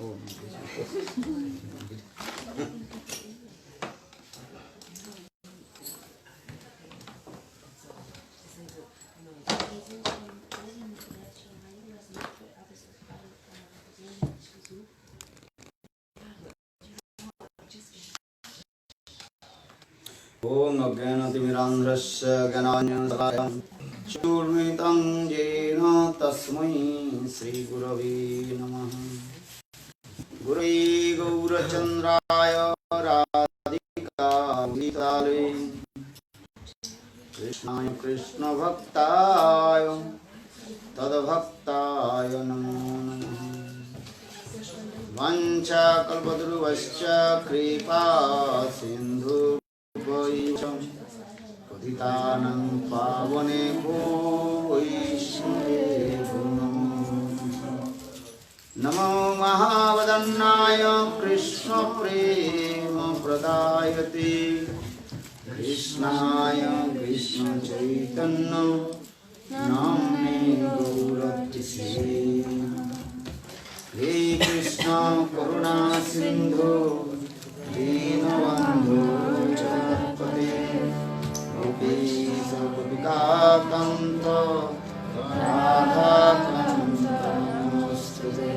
ओम अज्ञानतिमिरान्ध्रस्य ज्ञानाञ्जनशलाकया चक्षुर्मिलितं येन तस्मै श्रीगुरवे नमः। गुरुवे गौरचन्द्राय राधिकाभिताले कृष्णाय कृष्णभक्ताय तद्भक्ताय नमो नमः। वञ्चाकल्पतरुश्च कृपा सिन्धु पतितानं पावनेभ्यो वैष्णवेभ्यो नमो महावदन्नाय कृष्णप्रेमप्रदायते कृष्णाय कृष्णचैतन्य नाम्ने गौरतिसे हे कृष्ण करुणा सिन्धु दीनबन्धो जगत्पते गोपीश गोपिकान्त राधाकान्त नमोस्तुते।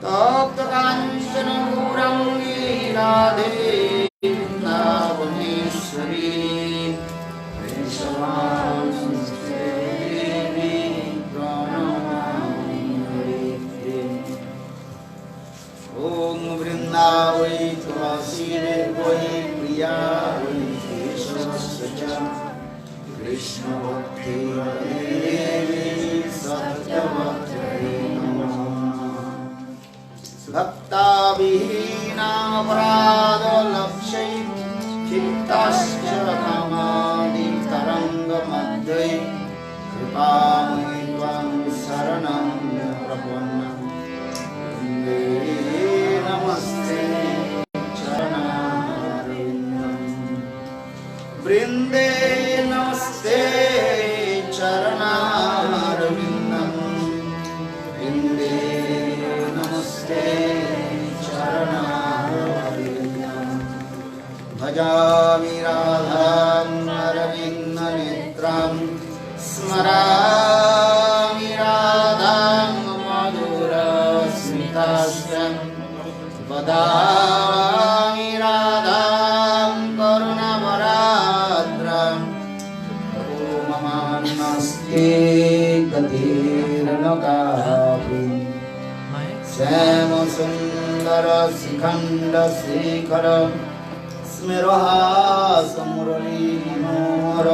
तप्त काञ्चन गौराङ्गी राधे वृन्दावनेश्वरी वृषभानुसुते देवी प्रणमामि हरिप्रिये। ओम वृंदावै तुलसी वै प्रिया वै केशवस्य च कृष्ण भक्ति देवी सत्यवत्यै नमः। भक्ताभिहीनापराधलक्ष्यै क्षिप्ताश्च कामादि तरङ्गमध्ये कृपामयि त्वां शरणं प्रपन्नम् नमस्ते चरणारविन्दं वृन्दे नमस्ते चरणारविन्दं वृन्दे नमस्ते चरणारविन्दं भजामि राधां अरविन्दनेत्रां स्मरामि राधां मधुरस्मितास्तं वदामि राधां करुणावराद्रां ममान्नस्ते गतिर्नकापि श्यामसुन्दरशिखण्डशेखर स्मेरहासमुरलीमनोहर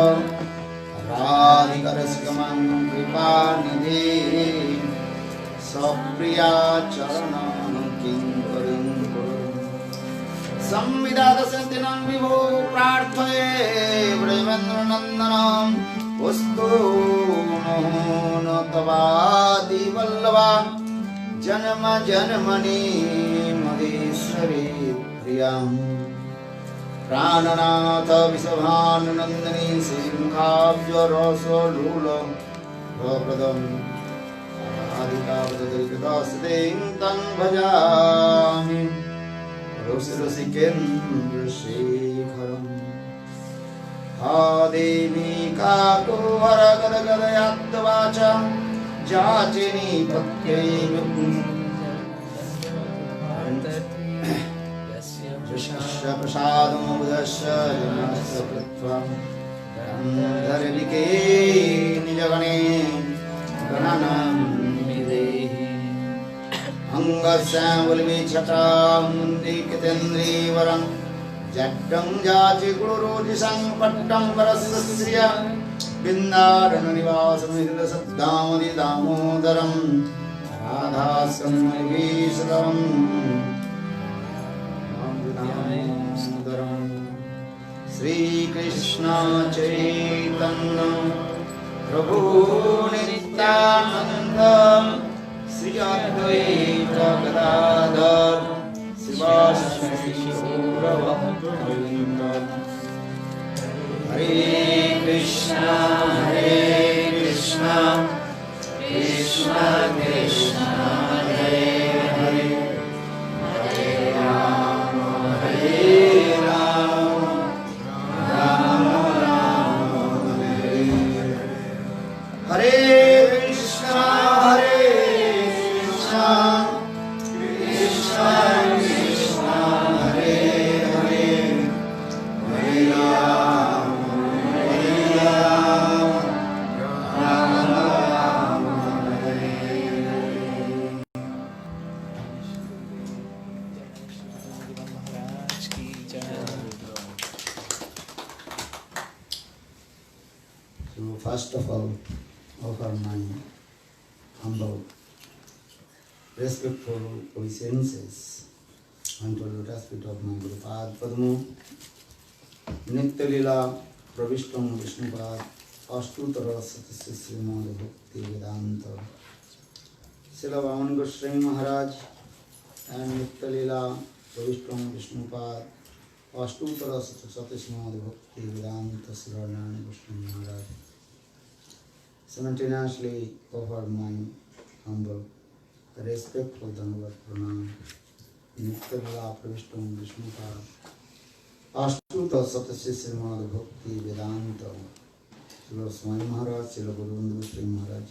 राधिकारसिकमं कृपानिधे सप्रिया चरणं किङ्करीं संविदातसन्तिनं विभो प्रार्थये ब्रह्मेन्द्रनन्दनं वस्तु न तवादिवल्लभा जन्म जन्मनि महेश्वरी प्रियां प्राणनाथ विषभानुनन्दिनी सिंहाव्यरसलूल भवप्रदम् आदिकावदरिकृतस्तें तं भजामि रसिकेन्द्रशेखरम्। हा देवी काकुहरगदगदयात्तवाचा जाचिनी पत्यै यस्य प्रसादमुदस्य जनस्य कृत्वा गन्धर्विके निजगणे गणनं विदेहि अंगस्यावल्मीछटामुण्डीकृतेन्द्रीवरं जड्डं जाचि गुरुरोजिषं पट्टं वरस्य श्रिया बिन्दारणनिवासमिहिरसद्दामनि दामोदरं राधास्कन्धीश्वरम् श्रीकृष्ण चैतन्य प्रभु नित्यानंद श्री अद्वैत गदाधर शिवासादि गौरभक्तवृन्द। हरे Krishna Krishna Krishna Krishna Hare Hare first of all, offer my humble, respectful obeisances unto the lotus feet of my Guru Pad Padma, Nitya Lila, Pravishtam Vishnupad, Ashtutara Satisya Srimad Bhakti Vedanta, Srila Vaman Goswami Maharaj, and Nitya Lila, Pravishtam Vishnupad, Ashtutara Satisya Srimad Bhakti Vedanta, Srila Narayan Goswami Maharaj. Simultaneously offer my humble, respectful Dhanavad Pranam, Nitya Lila, Pravishtam Vishnupad, Ashtuta Satasya Srimad Bhakti Vedanta, Srila Swami Maharaj, Srila Guru Goswami Maharaj,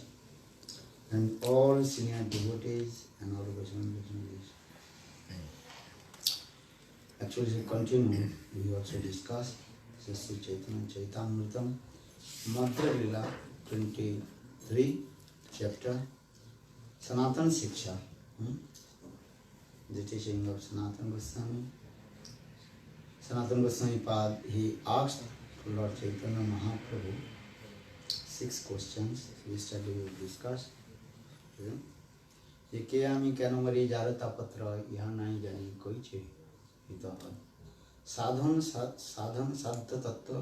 and all senior devotees and all Vaishnava devotees. Actually, to continue, we also discussed Sri Chaitanya Chaitamritam, Madhya Lila 23, chapter, Sanatana Siksha, the teaching of Sanatana Goswami. Sanatana Goswami Pad, he asked Lord Chaitanya Mahaprabhu 6 questions. Yesterday we discussed. ये क्या हमें क्या नंबरी जारता पत्र यहाँ नहीं जानी कोई चीज इतना साधन साध्य तत्व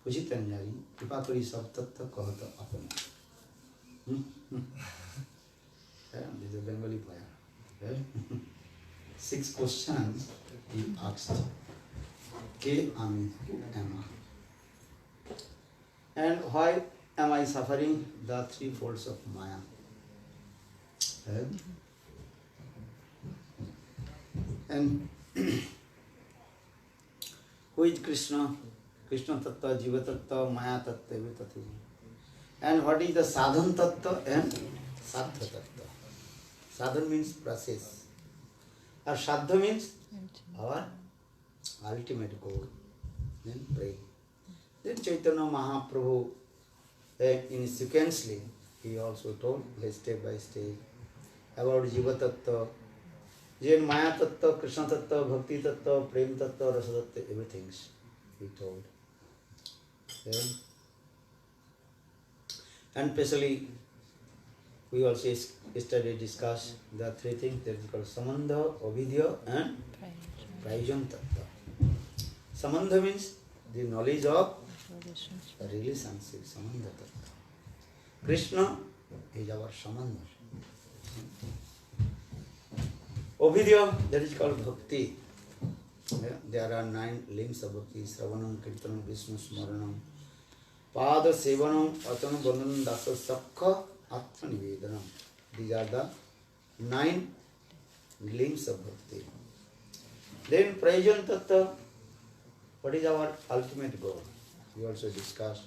पूजित जारी कृपा करी सब तत्व कहत अपन this is Bengali poem. 6 questions he asked. Ke ami, who am I? And why am I suffering the 3 folds of Maya? And who is Krishna? Krishna Tattva, Jiva Tattva, Maya Tattva, everything. And what is the Sadhan Tattva and Sadha Tattva? Sadhan means process. Or Sadha means our ultimate goal. Then pray. Then Chaitanya Mahaprabhu, in sequentially, he also told step by step about Jiva Tattva, Jain Maya Tattva, Krishna Tattva, Bhakti Tattva, Prem Tattva, Rasa Tattva, everything he told. And especially, we also yesterday discussed the 3 things that is called Samandha, Avidya and Prayojan Tattva. Samandha means the knowledge of relationship, Samandha Tattva. Krishna is our Samandha. Avidya, that is called Bhakti. There are 9 limbs of Bhakti: Sravanam, Kirtanam, Vishnu Smaranam, Pada Sevanam, Atana Bandhanam, Dasa Sakha, Atma Nivedanam. These are the 9 limbs of Bhakti. Then Prayojan Tattva, what is our ultimate goal? We also discussed.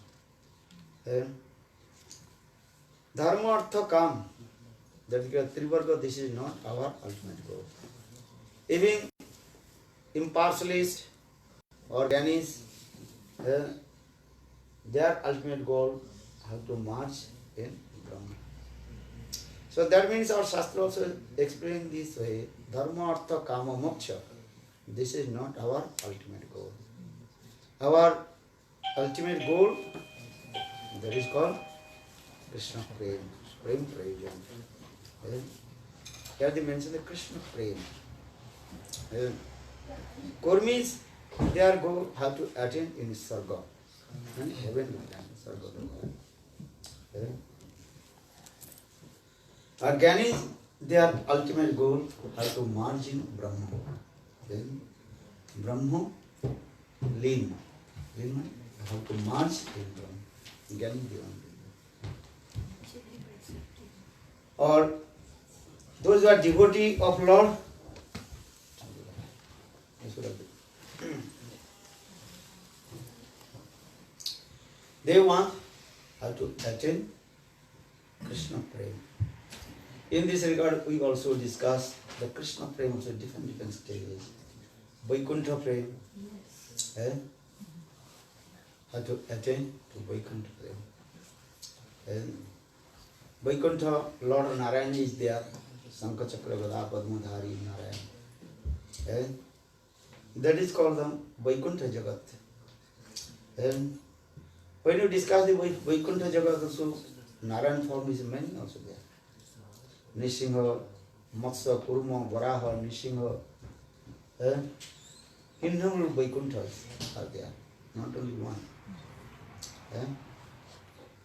Dharma, Artha, Kam. That is Trivarga, this is not our ultimate goal. Even impartialists or Gyanis, their ultimate goal have to march in Brahma. So that means our Shastra also explain this way, Dharma, Artha, Kama, Moksha. This is not our ultimate goal. Our ultimate goal, that is called Krishna Prem, Prem Prayojan. Here they mention the Krishna Prem. Kurmis, they are have to attain in Sarga. And heaven with them, Sarga. Gyanis, their ultimate goal have to merge in Brahma. Brahma, Lean. How to merge in Brahma. Gyani Devan. Or those who are devotee of Lord, they want how to attain Krishna Prem. In this regard, we also discuss the Krishna Prem also different stages. Vaikuntha Prem, how to attain to Vaikuntha Prem. Vaikuntha, Lord Narayan is there, Sankha Chakra Gada Padmadhari Narayan. That is called the Vaikuntha Jagat. And When you discuss the Vaikuntha Jagat also, Narayan form is many also there. Nisingha, Matsya, Kurma, Varaha, Nisingha. Innumerable Vaikunthas are there, not only one.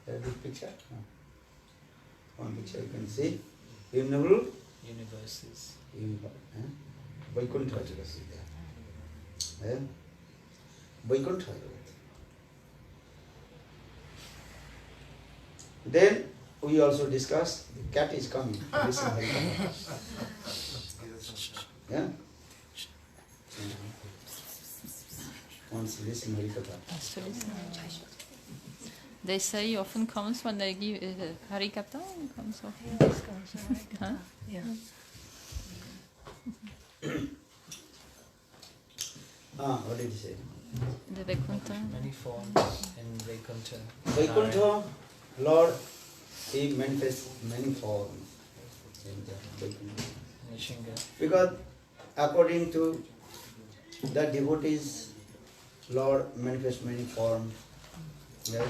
This picture? One picture you can see. Innumerable universes. Vaikuntha Jagat is there. Vaikuntha Jagat. Then we also discussed the cat is coming. Listen, yeah? Once listen Harikatha. They say he often comes when they give Harikatha. Comes often. Huh? Yeah. What did he say? The Vaikuntha. Many forms in Vaikuntha. Vaikuntha, Lord, He manifests many forms in the Vaikuntha. Nishinga. Because according to the devotees, Lord manifests many forms. Yeah?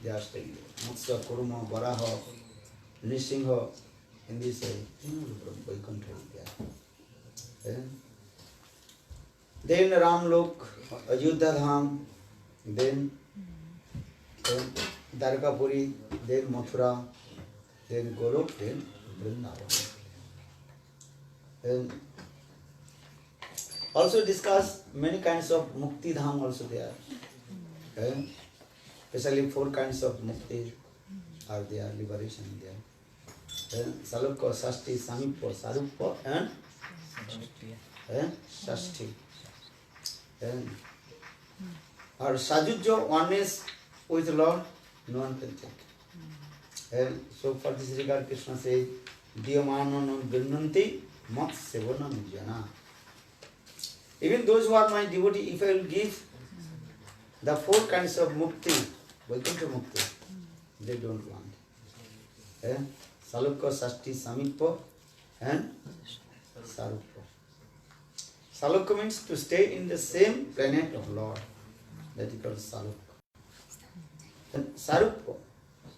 They are studying. Matsya, Kurma, Varaha, Nisingha, in this Vaikuntha. Yeah? Then Ramlok, Ayodhya Dham, then Dwarkapuri, then Mathura, then Golok, then Vrindavan. And also discuss many kinds of Mukti Dham also there. Especially 4 kinds of Mukti are there, liberation there. Salukha, Sashti, Samippa, Saruppa and Shashti. Or Sajujya, oneness with Lord, no one can think. So for this regard, Krishna says, Diyamano Vinnanti Mat Sevana Jana. Even those who are my devotee, if I will give the 4 kinds of mukti, Vaikuntha mukti, they don't want. Salukha, Sashti, Samippa and Saruppa. Salukha means to stay in the same planet of Lord. That is called Salukha. And Saruppa,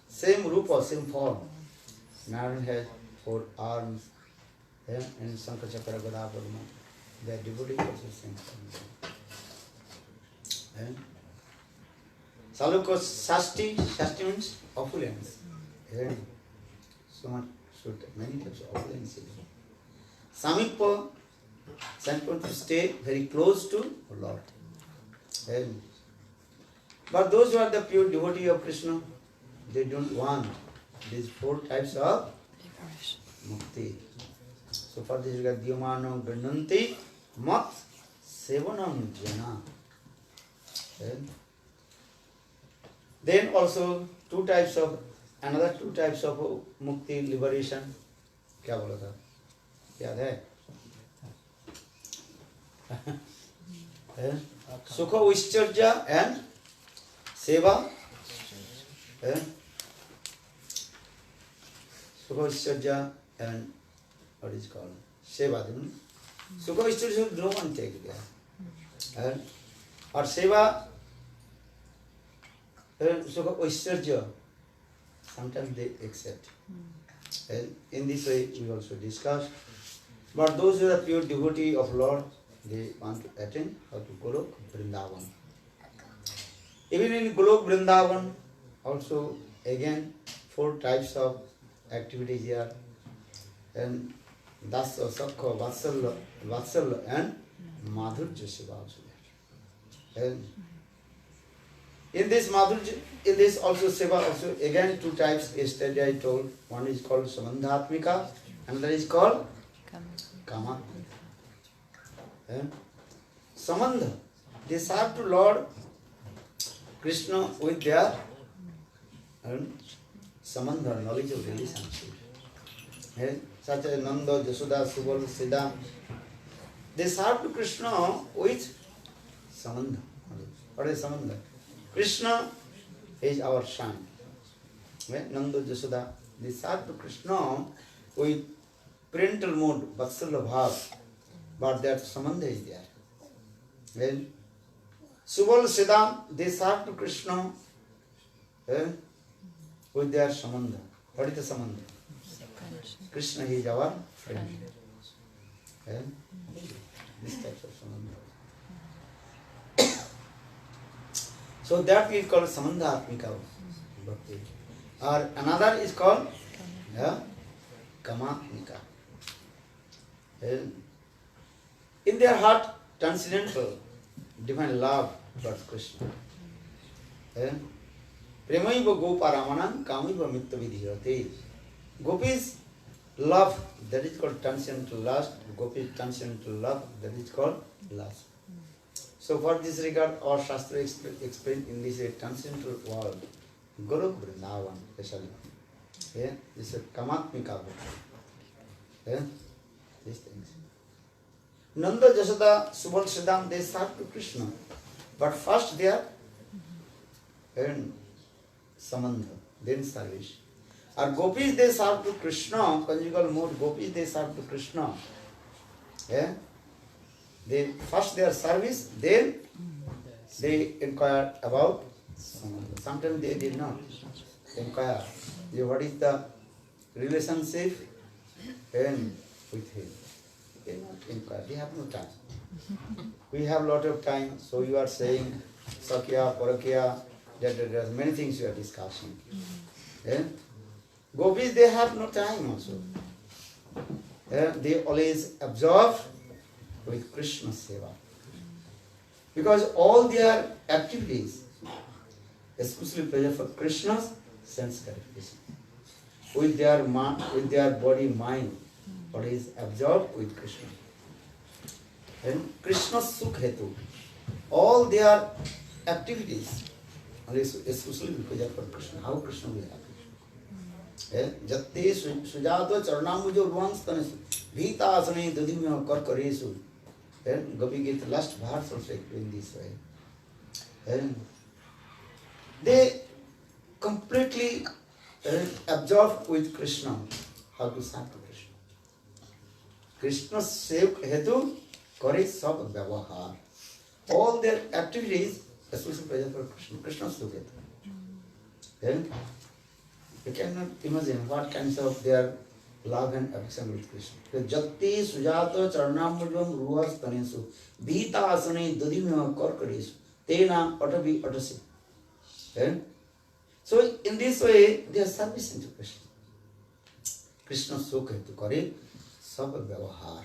same rupa, same form. Narayan has 4 arms, and Shankha Chakra Gada Padma. They are devotees also same form. Salukha Shashti, Shashti means opulence. So much, many types of opulence. Samippa, Samippa to stay very close to Lord. But those who are the pure devotee of Krishna, they don't want these 4 types of mukti. So for this regard, Diyamano Grananti Mat Sevanam Jana. Then also another two types of mukti, liberation. क्या बोला था? याद है? Sukha Uscharja and Seva. Sukha Uscharja and what is called? Seva. Sukha Uscharja no one take there. Or Seva, Sukha Uscharja, sometimes they accept. And in this way we also discuss. But those who are pure devotee of Lord, they want to attain how to Golok Vrindavan. Even in Golok Vrindavan, also again 4 types of activities here. And Dasa, Sakha, Vatsalya and Madhurya Seva also there. And in this Madhurya, in this also Seva, also again 2 types, yesterday I told. One is called Samandhatmika, another is called Kama. Samandha, they serve to Lord Krishna with their Samandha, knowledge of relationship. Such as Nanda, Jasoda, Subal, Siddha, they serve to Krishna with Samandha. What is Samandha? Krishna is our son. Nanda, Jasoda, they serve to Krishna with parental mode, Vatsalya Bhav, but that Samandha is there. Subal, Siddha, they serve to Krishna with their samandha. What is the samandha? Krishna is our friend. This type of samandha. So that is called samandha atmika bhakti. Or another is called kamatmika. In their heart, transcendental, divine love towards Krishna. Premaiva goparamanam kamaiva mitta vidhirate. Gopis love, that is called transcendental lust. Gopis transcendental love, that is called lust. So for this regard, our Shastra explained in this transcendental world, Guru Vrindavan especially. This is kamatmika. These things. Nanda Jashoda Subal they serve to Krishna. But first they are samandha, then service. Or gopis they serve to Krishna, conjugal mode, gopis they serve to Krishna. First their service, then they inquire about samandha. Sometimes they did not inquire. What is the relationship with him? They not inquire. They have no time. We have lot of time, so you are saying Sakya, Parakya, that many things you are discussing. Gopis, they have no time also. They always absorb with Krishna seva. Because all their activities, especially pleasure for Krishna's sense gratification, with their body, mind, always absorbed with Krishna. And Krishna's sukh hetu, all their activities, especially pleasure for Krishna. How Krishna will be happy? Jatte sujato charnamujo urvanstanesu bhitasane dadimya karkaresu. Gopi Gita last verse also in this way. They completely absorbed with Krishna. How to serve to Krishna? Krishna's sake hetu kare sab vyavahar. All their activities, especially pleasure for Krishna. Krishna's sake hetu. You cannot imagine what kinds of their love and affection with Krishna. Jati sujata charnamudvam ruhas tanesu bhita asane dadimya karkaresu tena atavi atasi. So in this way, they are servicing to Krishna. Krishna sukha hetu kare sab vyavahar.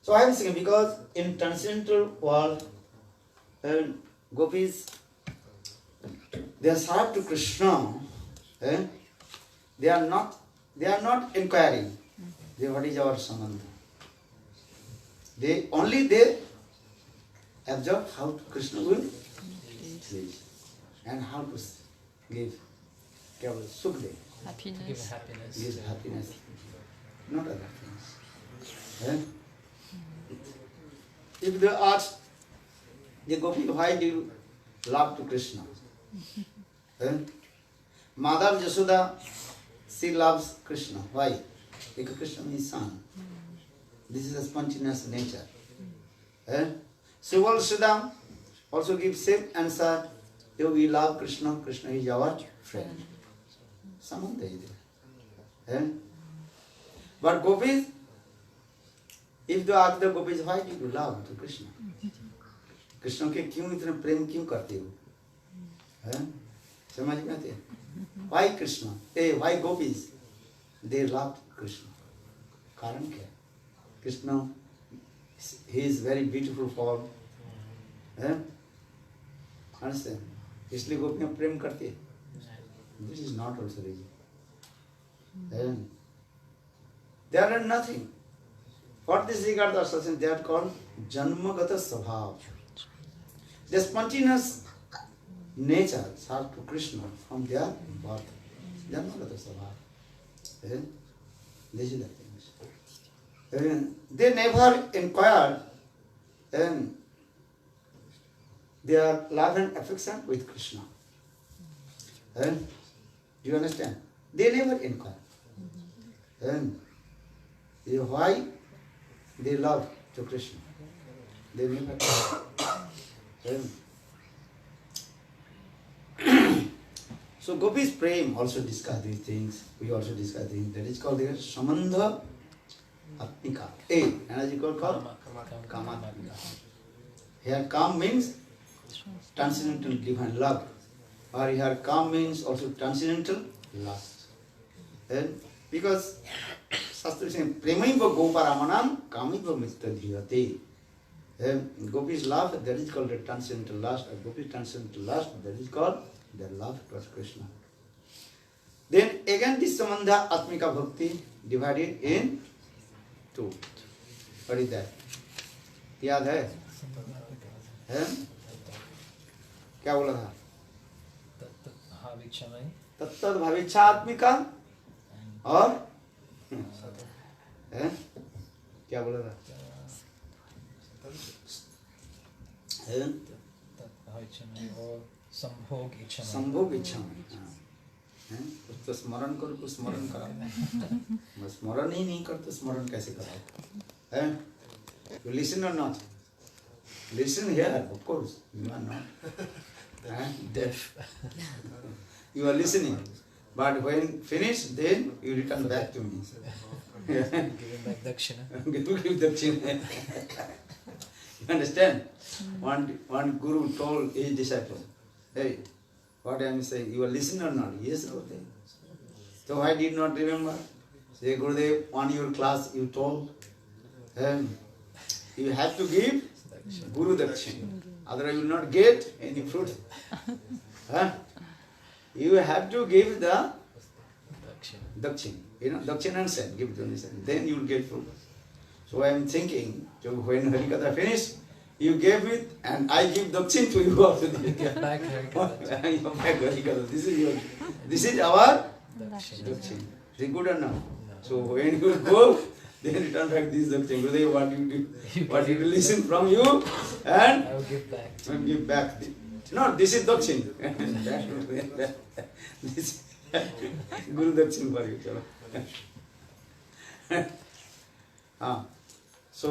So I am saying because in transcendental world, gopis, they are served to Krishna. They are not inquiring. What is our samandha? They absorb how Krishna will please and how to give sukh Happiness. Give happiness. give happiness, not other things. If they ask the gopi, why do you love to Krishna? Mother Yashoda, she loves Krishna. Why? Because Krishna is son. This is a spontaneous nature. Subal Sridham also gives same answer. We love Krishna, Krishna is our friend. Samantha is there. But gopis, if they ask the gopis, why do you love to Krishna? Krishna के क्यों इतना प्रेम क्यों करते हो? समझ में आते? Why Krishna? Why gopis? They love Krishna. कारण क्या? Krishna, he is very beautiful form. Understand? इसलिए गोपियाँ प्रेम करती है. This is not also reason. They are nothing. What this regard the association, they are called janmagata sabhav. The spontaneous nature served to Krishna from their birth. Janmagata sabhav. This is the things. They never inquired their love and affection with Krishna. Do you understand? They never inquire. Why they love to Krishna? They never inquire. So Gopis Prem also discuss these things. We also discuss things. That is called the Samandha Atmika. And as you call Kamatmika. Here Kam means transcendental divine love. Or here Kam means also transcendental lust. And because Shastra is saying, Premaiva Goparamanam Kamiva Mista Dhyate. Gopis love, that is called the transcendental lust. Gopis transcendental lust, that is called their love towards Krishna. Then again this Samandha Atmika Bhakti divided in two. What is that? याद है? हैं? क्या बोला था? तत्तद भाविच्छा आत्मिका और हैं? क्या बोला था? हैं? संभोग इच्छा में कुछ तो स्मरण करो, कुछ स्मरण कराओ। मैं स्मरण ही नहीं करते, स्मरण कैसे कराओ? हैं? You listen or not? Listen here, of course. You are not deaf. You are listening, but when finished, then you return back to me. Give him back dakshina. Give dakshina. You understand? One guru told his disciple, "Hey, what I am saying, you are listening or not?" Yes, Gurudev. So I did not remember. Say, Gurudev, on your class you told, you have to give Guru Dakshina. Otherwise you will not get any fruit. You have to give the Dakshina. You know, Dakshina and said, give donation. Then you will get fruit. So I am thinking, so when Harikatha finished, you gave it and I give Dakshina to you also. Get back Harikatha. This is our Dakshina. Dakshina. Is it good or not? So when you go, then return back this Dakshina. Gurudev, what you listen from you and I will give back. Give back. No, this is Dakshina. This Guru Dakshina for you. So,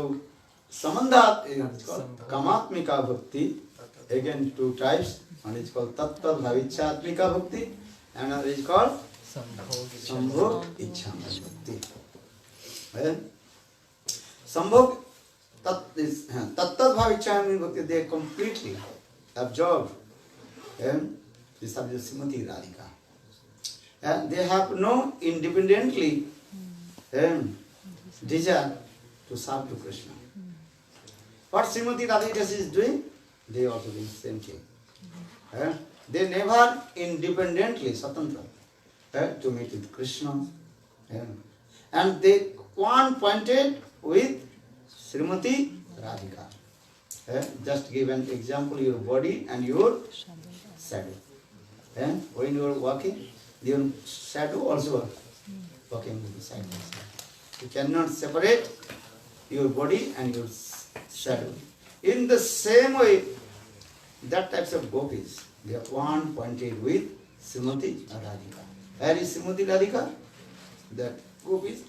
Samandha is called Kamatmika Bhakti. Again, two types. One is called Tattva Bhavichhatmika Bhakti, and another is called Sambhog Ichhamika Bhakti. Sambhog Tattva Bhavichhatmika Bhakti, they completely absorb the subject Srimati Radhika. And they have no independently desire to serve to Krishna. What Srimati Radhika is doing, they also do the same thing. They never independently, Swatantra, to meet with Krishna. And they one pointed with Srimati Radhika. Just give an example, your body and your shadow. When you are walking, your shadow also walking with the side by side. You cannot separate your body and your shadow. In the same way, that types of gopis, they are one pointed with Srimati Radhika. Where is Srimati Radhika? That gopis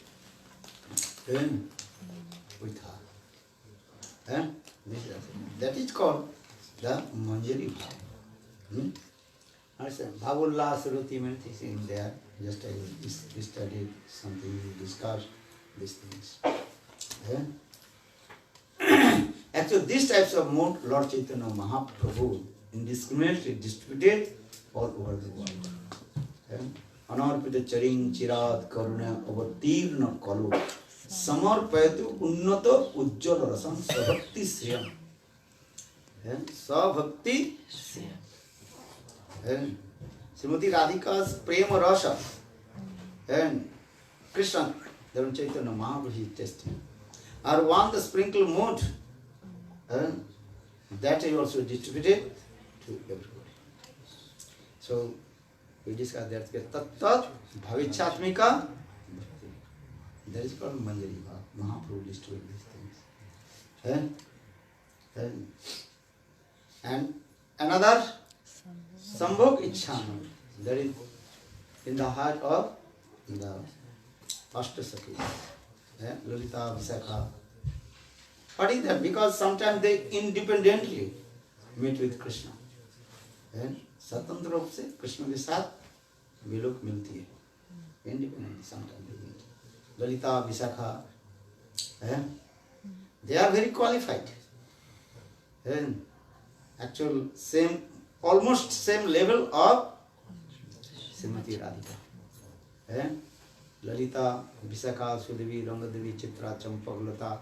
with her. That is called the Manjari Bhav. Bhavullah Saruti many things in there. Just I studied something, we discussed these things. Actually, these types of mood, Lord Chaitanya Mahaprabhu indiscriminately distributed all over the world. Anarpita charing chirad karuna avatirna kalu samarpayatu unnato ujjala rasam sabhakti sriyam. Sabhakti sriyam. Srimati Radhika's prema rasa and Krishna, Lord Chaitanya Mahaprabhu is testing. Or one the sprinkle mood, that is also distributed to everybody. So we discussed that Tattva Bhavichhatmika Bhakti. That is called Manjari Bhav. Mahaprabhu distributed these things. And another Sambhog Ichhana, that is in the heart of the Ashtasakhi, Lalita Visakha. What is that? Because sometimes they independently meet with Krishna. Swatantra रूप से कृष्ण के साथ विलुक मिलती है, independently sometimes they meet. Lalita, Visakha, they are very qualified. And actual same, almost same level of Srimati Radhika. Lalita, Visakha, Sudevi, Rangadevi, Chitra, Champak, Lata,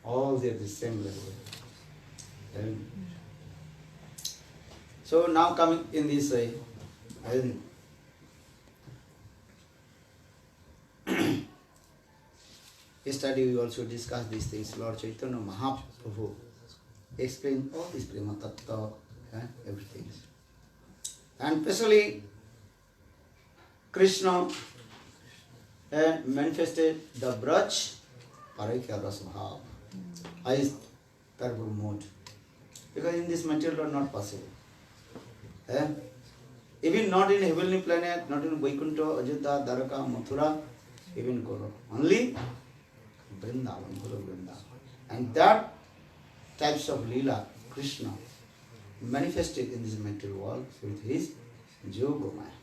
all they are the same level. So now coming in this way, yesterday we also discussed these things. Lord Chaitanya Mahaprabhu explained all this Prema Tattva and everything. And especially Krishna manifested the Braj Parakya Rasbhav, highest parable mode. Because in this material are not possible. Even not in heavenly planet, not in Vaikuntha, Ajodhya, Dwaraka, Mathura, even Goloka. Only Vrindavan, Guru Vrindavan. And that types of Leela, Krishna, manifested in this material world with his Jogomaya.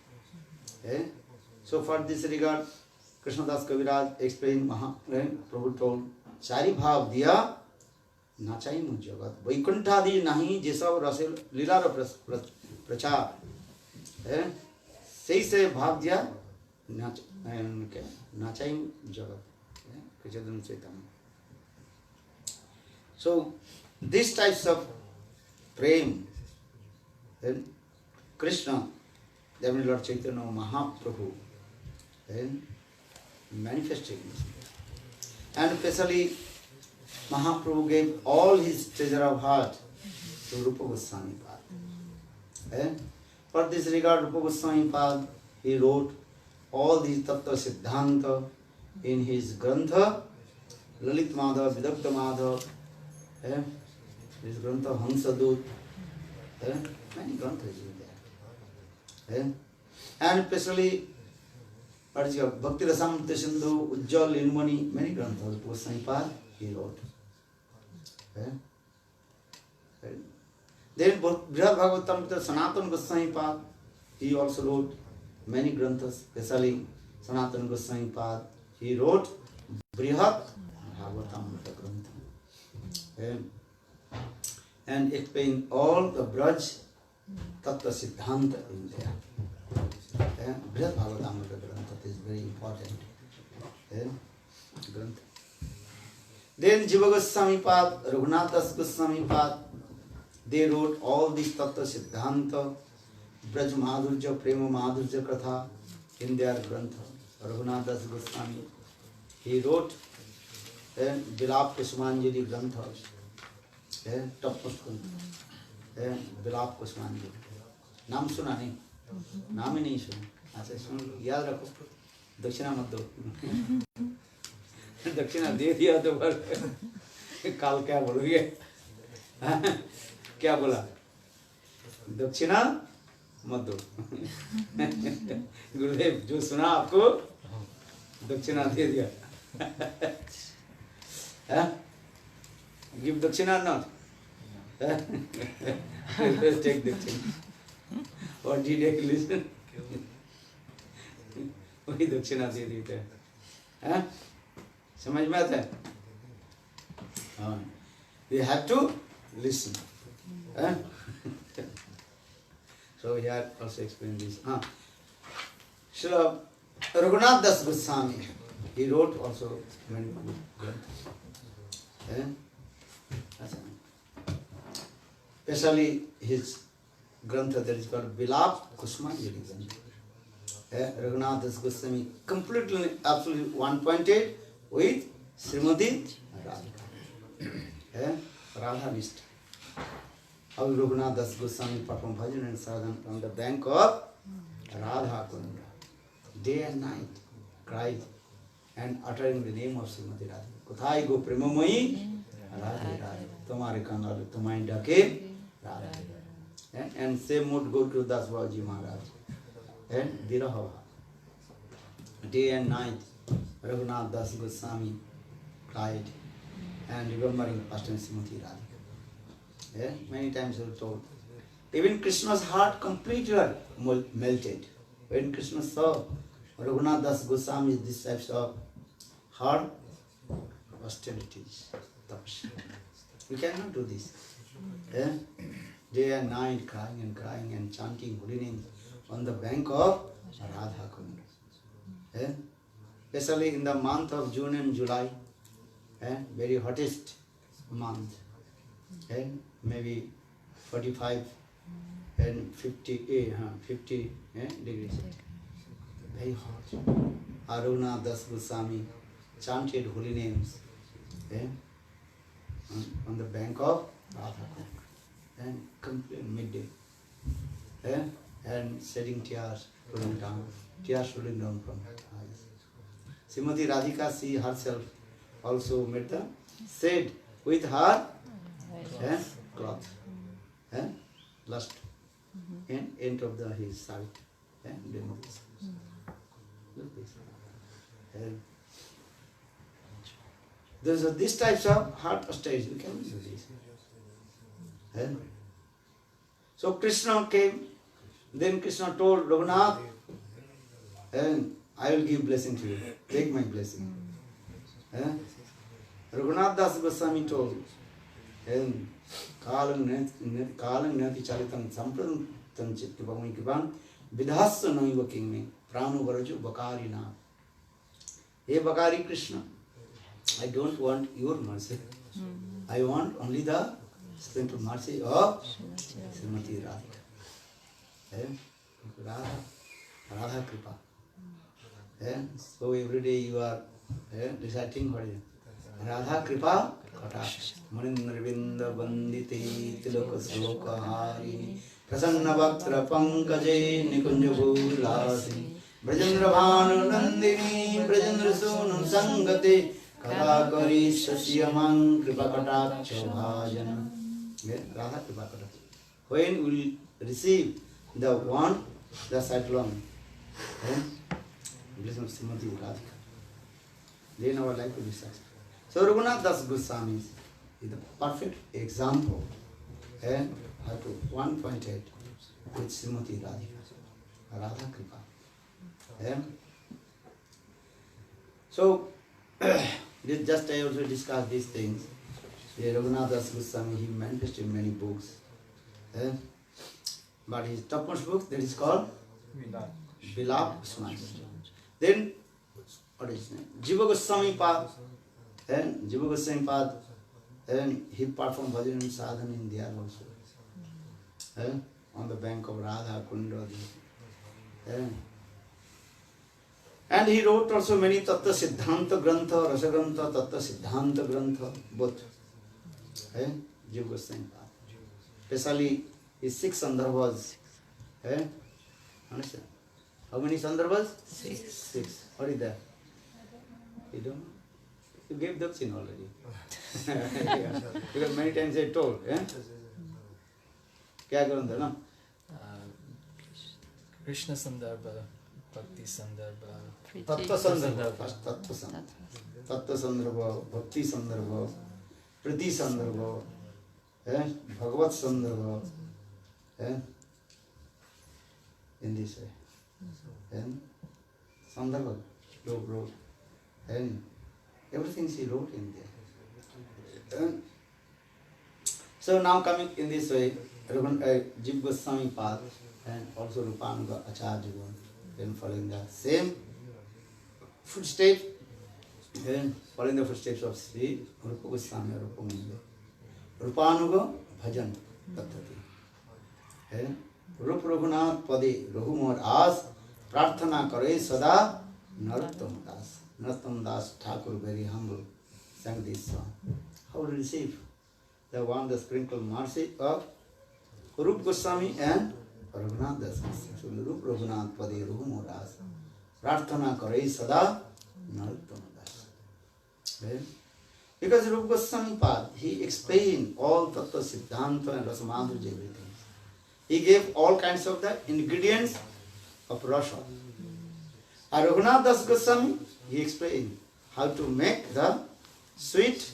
So for this regard, Krishnadas Kaviraj explained, Prabhu told, Chari Bhav Diya Nachai Mujagat. Vaikuntha di nahi jesa rasil Leela ra प्रचार सही से भाव दिया नाचाई जगत Krishna Chaitanya. So these types of prem, Krishna, then Lord Chaitanya Mahaprabhu, manifested this. And especially Mahaprabhu gave all his treasure of heart to Rupa Goswami. For this regard, Rupa Goswami Pad, he wrote all these Tattva Siddhanta in his Grantha, Lalit Madhav, Vidakta Madhav, his Grantha Hansadut, many Granthas are there. And especially, what is it, Bhakti Rasamrita Sindhu, Ujjal, Inmani, many Granthas, Rupa Goswami Pad, he wrote. Then Brihad Bhagavatam, Sanatana Goswami Pad, he also wrote many granthas, especially Sanatana Goswami Pad. He wrote Brihad Bhagavatam Grantha. And explained all the Braj Tattva Siddhanta in there. Brihad Bhagavatam Grantha is very important. Grantha. Then Jiva Goswami Pad, Raghunath Das Goswami Pad, they wrote all these Tattva Siddhanta, Braj Madhurja, Prema Madhurja Katha in their Grantha. Raghunath Das Goswami, he wrote Vilap Kusmanjali Grantha, topmost Grantha, Vilap Kusmanjali. नाम सुना नहीं, नाम ही नहीं सुना. ऐसे सुन याद रखो, दक्षिणा मत दो. दक्षिणा दे दिया तो फिर काल क्या बोलोगे? क्या बोला? दक्षिणा मत दो. गुरुदेव जो सुना आपको दक्षिणा दे दिया. गिव दक्षिणा नॉट. टेक दक्षिणा. और जी डेक लिसन. वही दक्षिणा दे देते हैं. समझ में आता है? हाँ. We have to listen. So here also explain this. Srila Raghunath Das Goswami, he wrote also many good grantha. Especially his grantha that is called Vilap Kusmanjali Grantha. Raghunath Das Goswami completely, absolutely one-pointed with Srimati Radhika. Radha Vishta. How Raghunath Das Goswami performed bhajan and sadhana on the bank of Radha Kunda. Day and night, cried and uttering the name of Srimati Radhika. Kuthai go premamoyi Radhe Radhe. Tumhare kanal tumhai dake Radhe. And same mood go to Das Babaji Maharaj. And Viraha. Day and night, Raghunath Das Goswami cried and remembering past and Srimati Radhika. Many times we were told Even Krishna's heart completely melted. When Krishna saw Raghunath Das Goswami's this types of hard austerities, tapasya. We cannot do this. Yeah? Day and night crying and chanting holy names on the bank of Radha Kund. Yeah? Especially in the month of June and July, very hottest month, maybe 45 and 50 degrees, very hot. Aruna Das Goswami chanted holy names on the bank of Radha Kund, and complete midday, and shedding tears rolling down from her eyes. Srimati Radhika, she herself also made the shade with her cloth, last end of his side. Look this. There's this types of heart stage. We can do this. So Krishna came. Then Krishna told Raghunath, and I will give blessing to you. Take my blessing. Raghunath Das Goswami told, and Kalang Nati Charitam Sampradam Chittavami Kiban Vidhasya Noiva King me Pranu Varaju Bakari Na. Hey Bakari Krishna, I don't want your mercy. I want only the simple mercy of Srimati Radhika. Radha Kripa. So every day you are reciting what is it? Radha Kripa Kataksha Manindra Bandite Tilaka Sloka Harini Prasanna Bhaktra Pankaje Nikunja Bhulasi Brajendra Bhanu Nandini Brajendra Sunu Sangate Kadakari Shasyaman Kripa Kataksha Bhajana. Radha Kripa Kataksha. When we will receive the one, the cyclone, blessing of Srimati Radhika, then our life will be successful. So Raghunath Das Goswami is the perfect example, how to 1.8 with Srimati Radhika, Radha Kripa. So just I also discussed these things. Raghunath Das Goswami, he manifested many books. But his topmost book, that is called Bilap Smash. Then, what is his name? Jiva Goswami Pad. And Jiva Goswami Pad, and he performed bhajan and sadhana in there also. On the bank of Radha Kunda. And he wrote also many Tattva Siddhanta Grantha, Rasa Grantha, Tattva Siddhanta Grantha, both. Jiva Goswami Pad. Especially his 6 sandarbhas. Understand? How many sandarbhas? 6. What is that? You don't know? You gave dakshina already. Yeah. Because many times I told. Kya grantha, no? Krishna Sandarbha, Bhakti Sandarbha. Tattva Sandarbha. First Tattva Sandarbha. Tattva Sandarbha, Bhakti Sandarbha, Priti Sandarbha, Bhagavat Sandarbha. In this way. And Sandarbha wrote. And everything she wrote in there. So now coming in this way, Jiva Goswami Pad and also Rupanuga Acharya, then following the same footsteps, and following the footsteps of Sri Rupa Goswami or Rupanuga Bhajan Paddhati. Rup Raghunath Pade Raghumar As Prarthana Kare Sada Narottam Das. Narottam Das Thakur very humble sang this song. How to receive the one the sprinkled mercy of Rup Goswami and Raghunath Das. So Rup Raghunath Pade Raghumar As Prarthana Kare Sada Narottam Das. Because Rupa Goswami Pad, he explained all Tattva Siddhanta and Rasamadhurya everything. He gave all kinds of the ingredients of rasa. And Raghunath Das Goswami, he explained how to make the sweet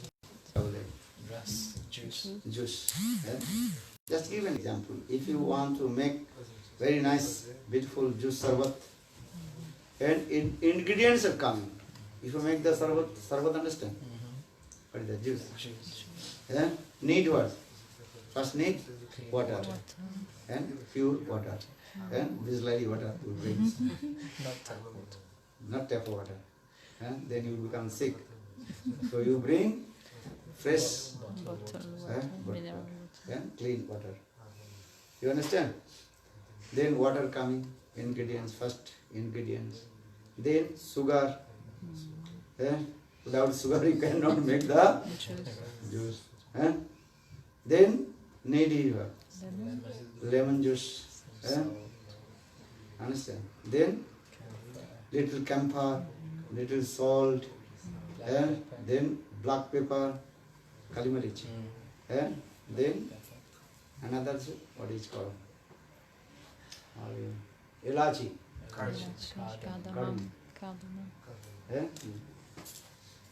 Ras, juice. juice. Just give an example. If you want to make very nice, beautiful juice sarbat, and ingredients are coming. If you make the sarbat understand? What is the juice? Yeah? Need what? First need water. And pure water. And Bisleri water you bring. Not tap water. Not tap water. And then you become sick. So you bring fresh Bottle eh, water, but- mineral water. and clean water. You understand? Then water coming, ingredients, first ingredients. Then sugar. Eh? Without sugar you cannot make the juice. Eh? Then need lemon juice. Eh? Understand? Then little camphor, little salt, and then black pepper, kalimarichi. And then another, what is called? Elachi. Cardamom. Cardamom. Eh?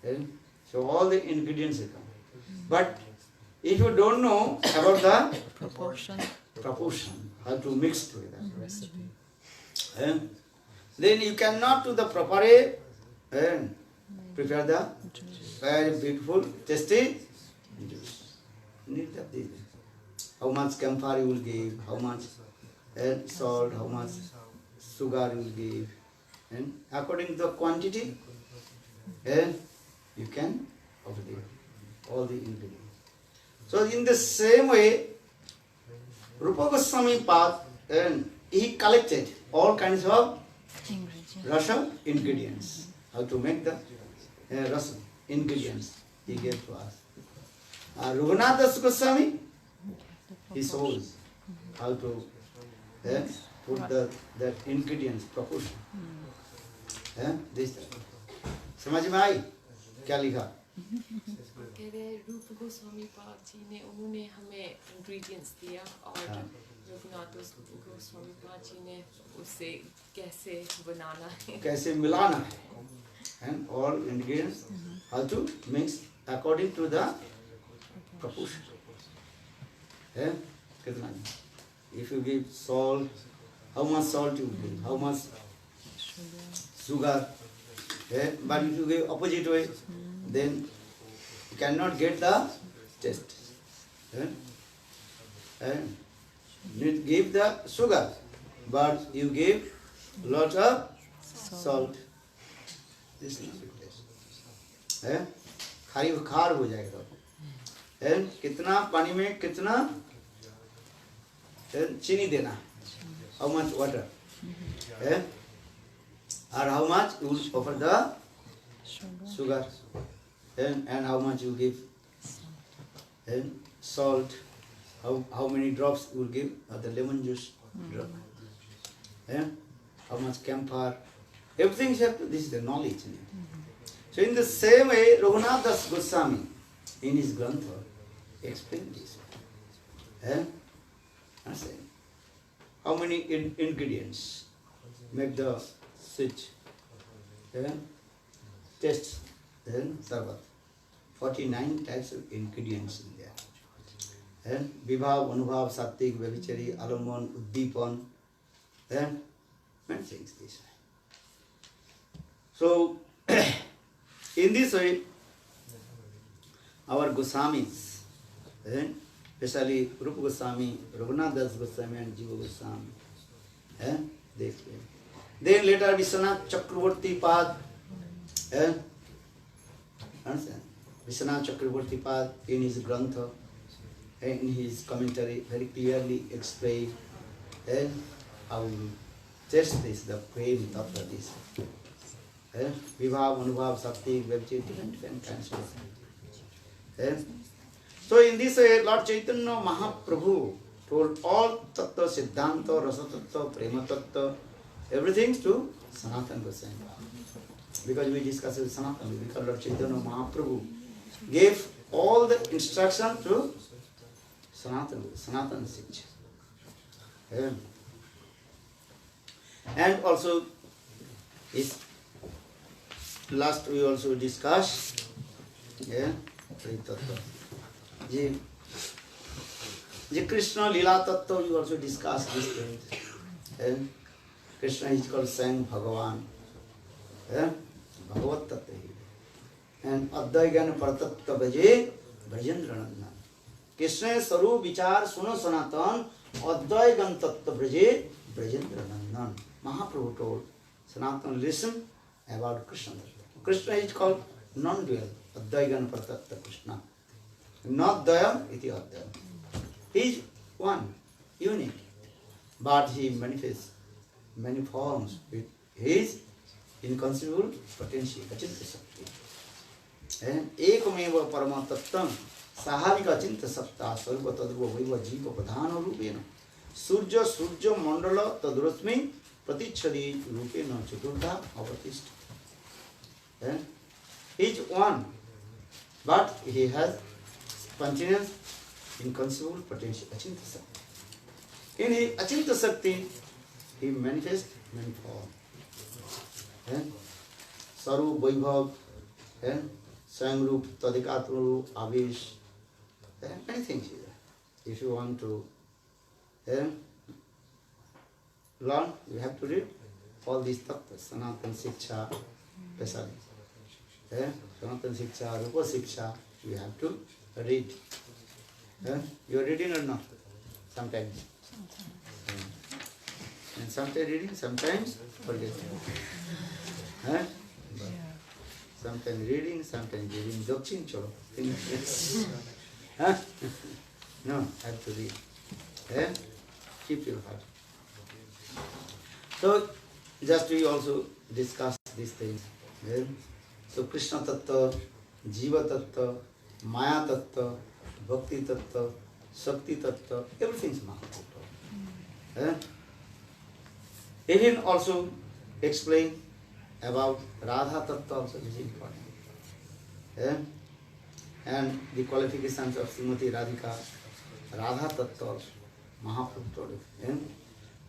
And so all the ingredients will come. But if you don't know about the Proportion. proportion, how to mix together, Recipe. and then you cannot do the proper way and prepare the very beautiful, tasty juice. Need that thing. How much camphor you will give, how much salt, how much sugar you will give, and according to the quantity, and you can obtain all the ingredients. So in the same way, Rupa Goswami path, and he collected all kinds of Ingredient. rasa ingredients. How to make the rasa ingredients he gave to us. Raghunath Das Goswami, he shows how to put the ingredients proportion. This समझ में आई क्या लिखा? कह रहे रूप गोस्वामी पाद जी ने उन्होंने हमें इंग्रेडिएंट्स दिया और रघुनाथ गोस्वामी पाद जी ने उसे कैसे बनाना है, कैसे मिलाना है, and all ingredients how to mix according to the proportion. कितना? If you give salt, how much salt you give, how much sugar, but if you give opposite way, then you cannot get the taste. And you give the sugar, but you give lot of salt. This is not taste. खारी खार हो जाएगा तो and कितना पानी में कितना चीनी देना, हाउ मच वाटर, और how much you offer the sugar, and how much you give, and salt, how many drops you will give of the lemon juice drop, and how much camphor, everything is have to, this is the knowledge in it. So in the same way, Raghunath Das Goswami in his Grantha explained this. Understand? How many ingredients make the switch? Taste sarvat. 49 types of ingredients in there. And Vibhav, Anubhav, Sattik, Vyavichari, Alamon, Uddipan, and many things this way. So, in this way, our Goswamis, especially Rupa Goswami, Raghunath Das Goswami and Jiva Goswami, they explain. Then later Vishwanath Chakravarti Pad, understand? Vishwanath Chakravarti Pad in his Grantha, in his commentary, very clearly explained how you test this, the prem tattva this. Vibhav, Anubhav, Sakti, Vyavichari, different kinds of things. So in this way, Lord Chaitanya Mahaprabhu told all tattva, siddhanta, rasa tattva, prema tattva, everything to Sanatana Goswami. Because we discussed with Sanatana, because Lord Chaitanya Mahaprabhu gave all the instruction to Sanatana Siksha. And also, is last we also discussed, Tri Tattva. The Krishna Lila Tattva, we also discussed these things. And Krishna is called Swayam Bhagavan. Bhagavat Tattva. And Advaigana Paratattva Bhaje Brajendra Nandan. Krishna Saru Vichar Suno Sanatan Advaigan Tattva Bhaje Brajendra Nandan. Mahaprabhu told Sanatan, listen about Krishna. Krishna is called non-dual. Advaigana Paratattva Krishna. Not Dayam, iti Advayam. He is one, unique. But he manifests many forms with his inconceivable potential, Achinta Sakti. And Ekameva Paramatattam Sahavika Achinta Sakta Sarva Tadruva Viva Jiva Pradhana Rupena Surja Surja Mandala Tadurasmi Pratichari Rupena Chaturtha Avatishta. And he is one, but he has spontaneous, inconceivable potential, Achinta Sakti. In his Achinta Sakti, he manifests many forms. Sarup, Vaibhav, Swayamrup, Tadikatmarup, Avish, many things here. If you want to learn, you have to read all these tattvas, Sanatan Siksha, especially. Sanatan Siksha, Rupa Siksha, you have to read. You are reading or not? Sometimes. And sometimes reading, sometimes forgetting. Sometimes reading, sometimes reading. Dokchin cholo. No, have to read. Keep your heart. So, just we also discuss these things. So, Krishna Tattva, Jiva Tattva, Maya Tattva, Bhakti Tattva, Shakti Tattva, everything is Mahaprabhu. He will also explain about Radha Tattva also, is important. And the qualifications of Srimati Radhika, Radha Tattva also, Mahaprabhu told it.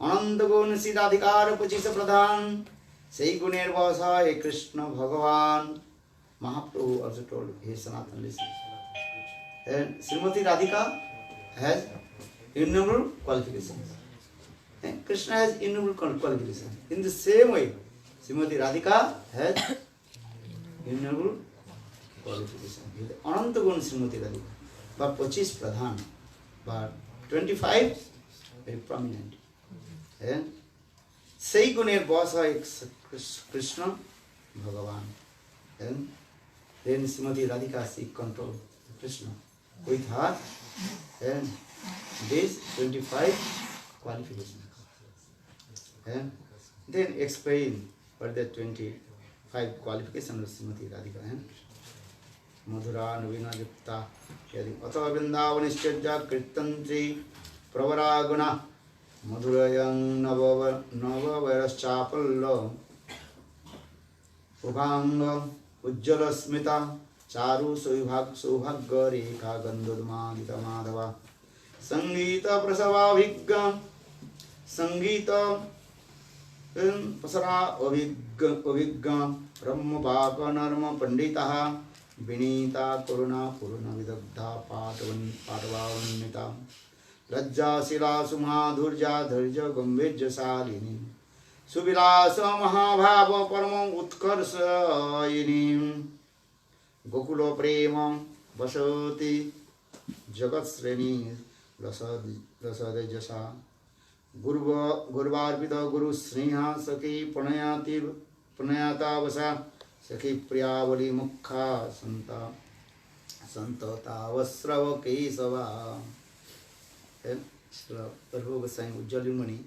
Ananda Gun Siddhadhikara Pachisa Pradhan, Sei Guner Vasa, He Krishna Bhagavan, Mahaprabhu also told his Sanatan listeners. And Srimati Radhika has innumerable qualifications. And Krishna has innumerable qualifications. In the same way, Srimati Radhika has innumerable qualifications. Ananta Gun Srimati Radhika. But Pachis Pradhan. But 25 very prominent. And Sei Guner Vasa Krishna Bhagavan. And then Srimati Radhika seek control Krishna with her and these 25 qualifications. And then explain what the 25 qualifications of Srimati Radhika. Madhura Navina Yukta Atha Vrindavanishchajya Kirtantri Pravaraguna Madhurayang Navavairaschapalla Ubhanga Ujjala Smita Charu Soibhagya Rekha Gandhudmadita Madhava Sangita Prasava Vigga Sangita Pasara Avigga Brahma Bhaka Narma Panditaha Vinita Kuruna Puruna Vidagdha Patavannita Lajja Sila Sumadhurja Dharja Gambhirja Salini Suvilasa Mahabhava Paramam Utkarsayini Gokulo Prema Vasati Jagat Sreni Lasade Jasa Gurvarpita Guru Sneha Saki Pranayata Vasa Saki Priyavali Mukha Santa Vasrava Kesava. And Prabhu was saying Ujjalimani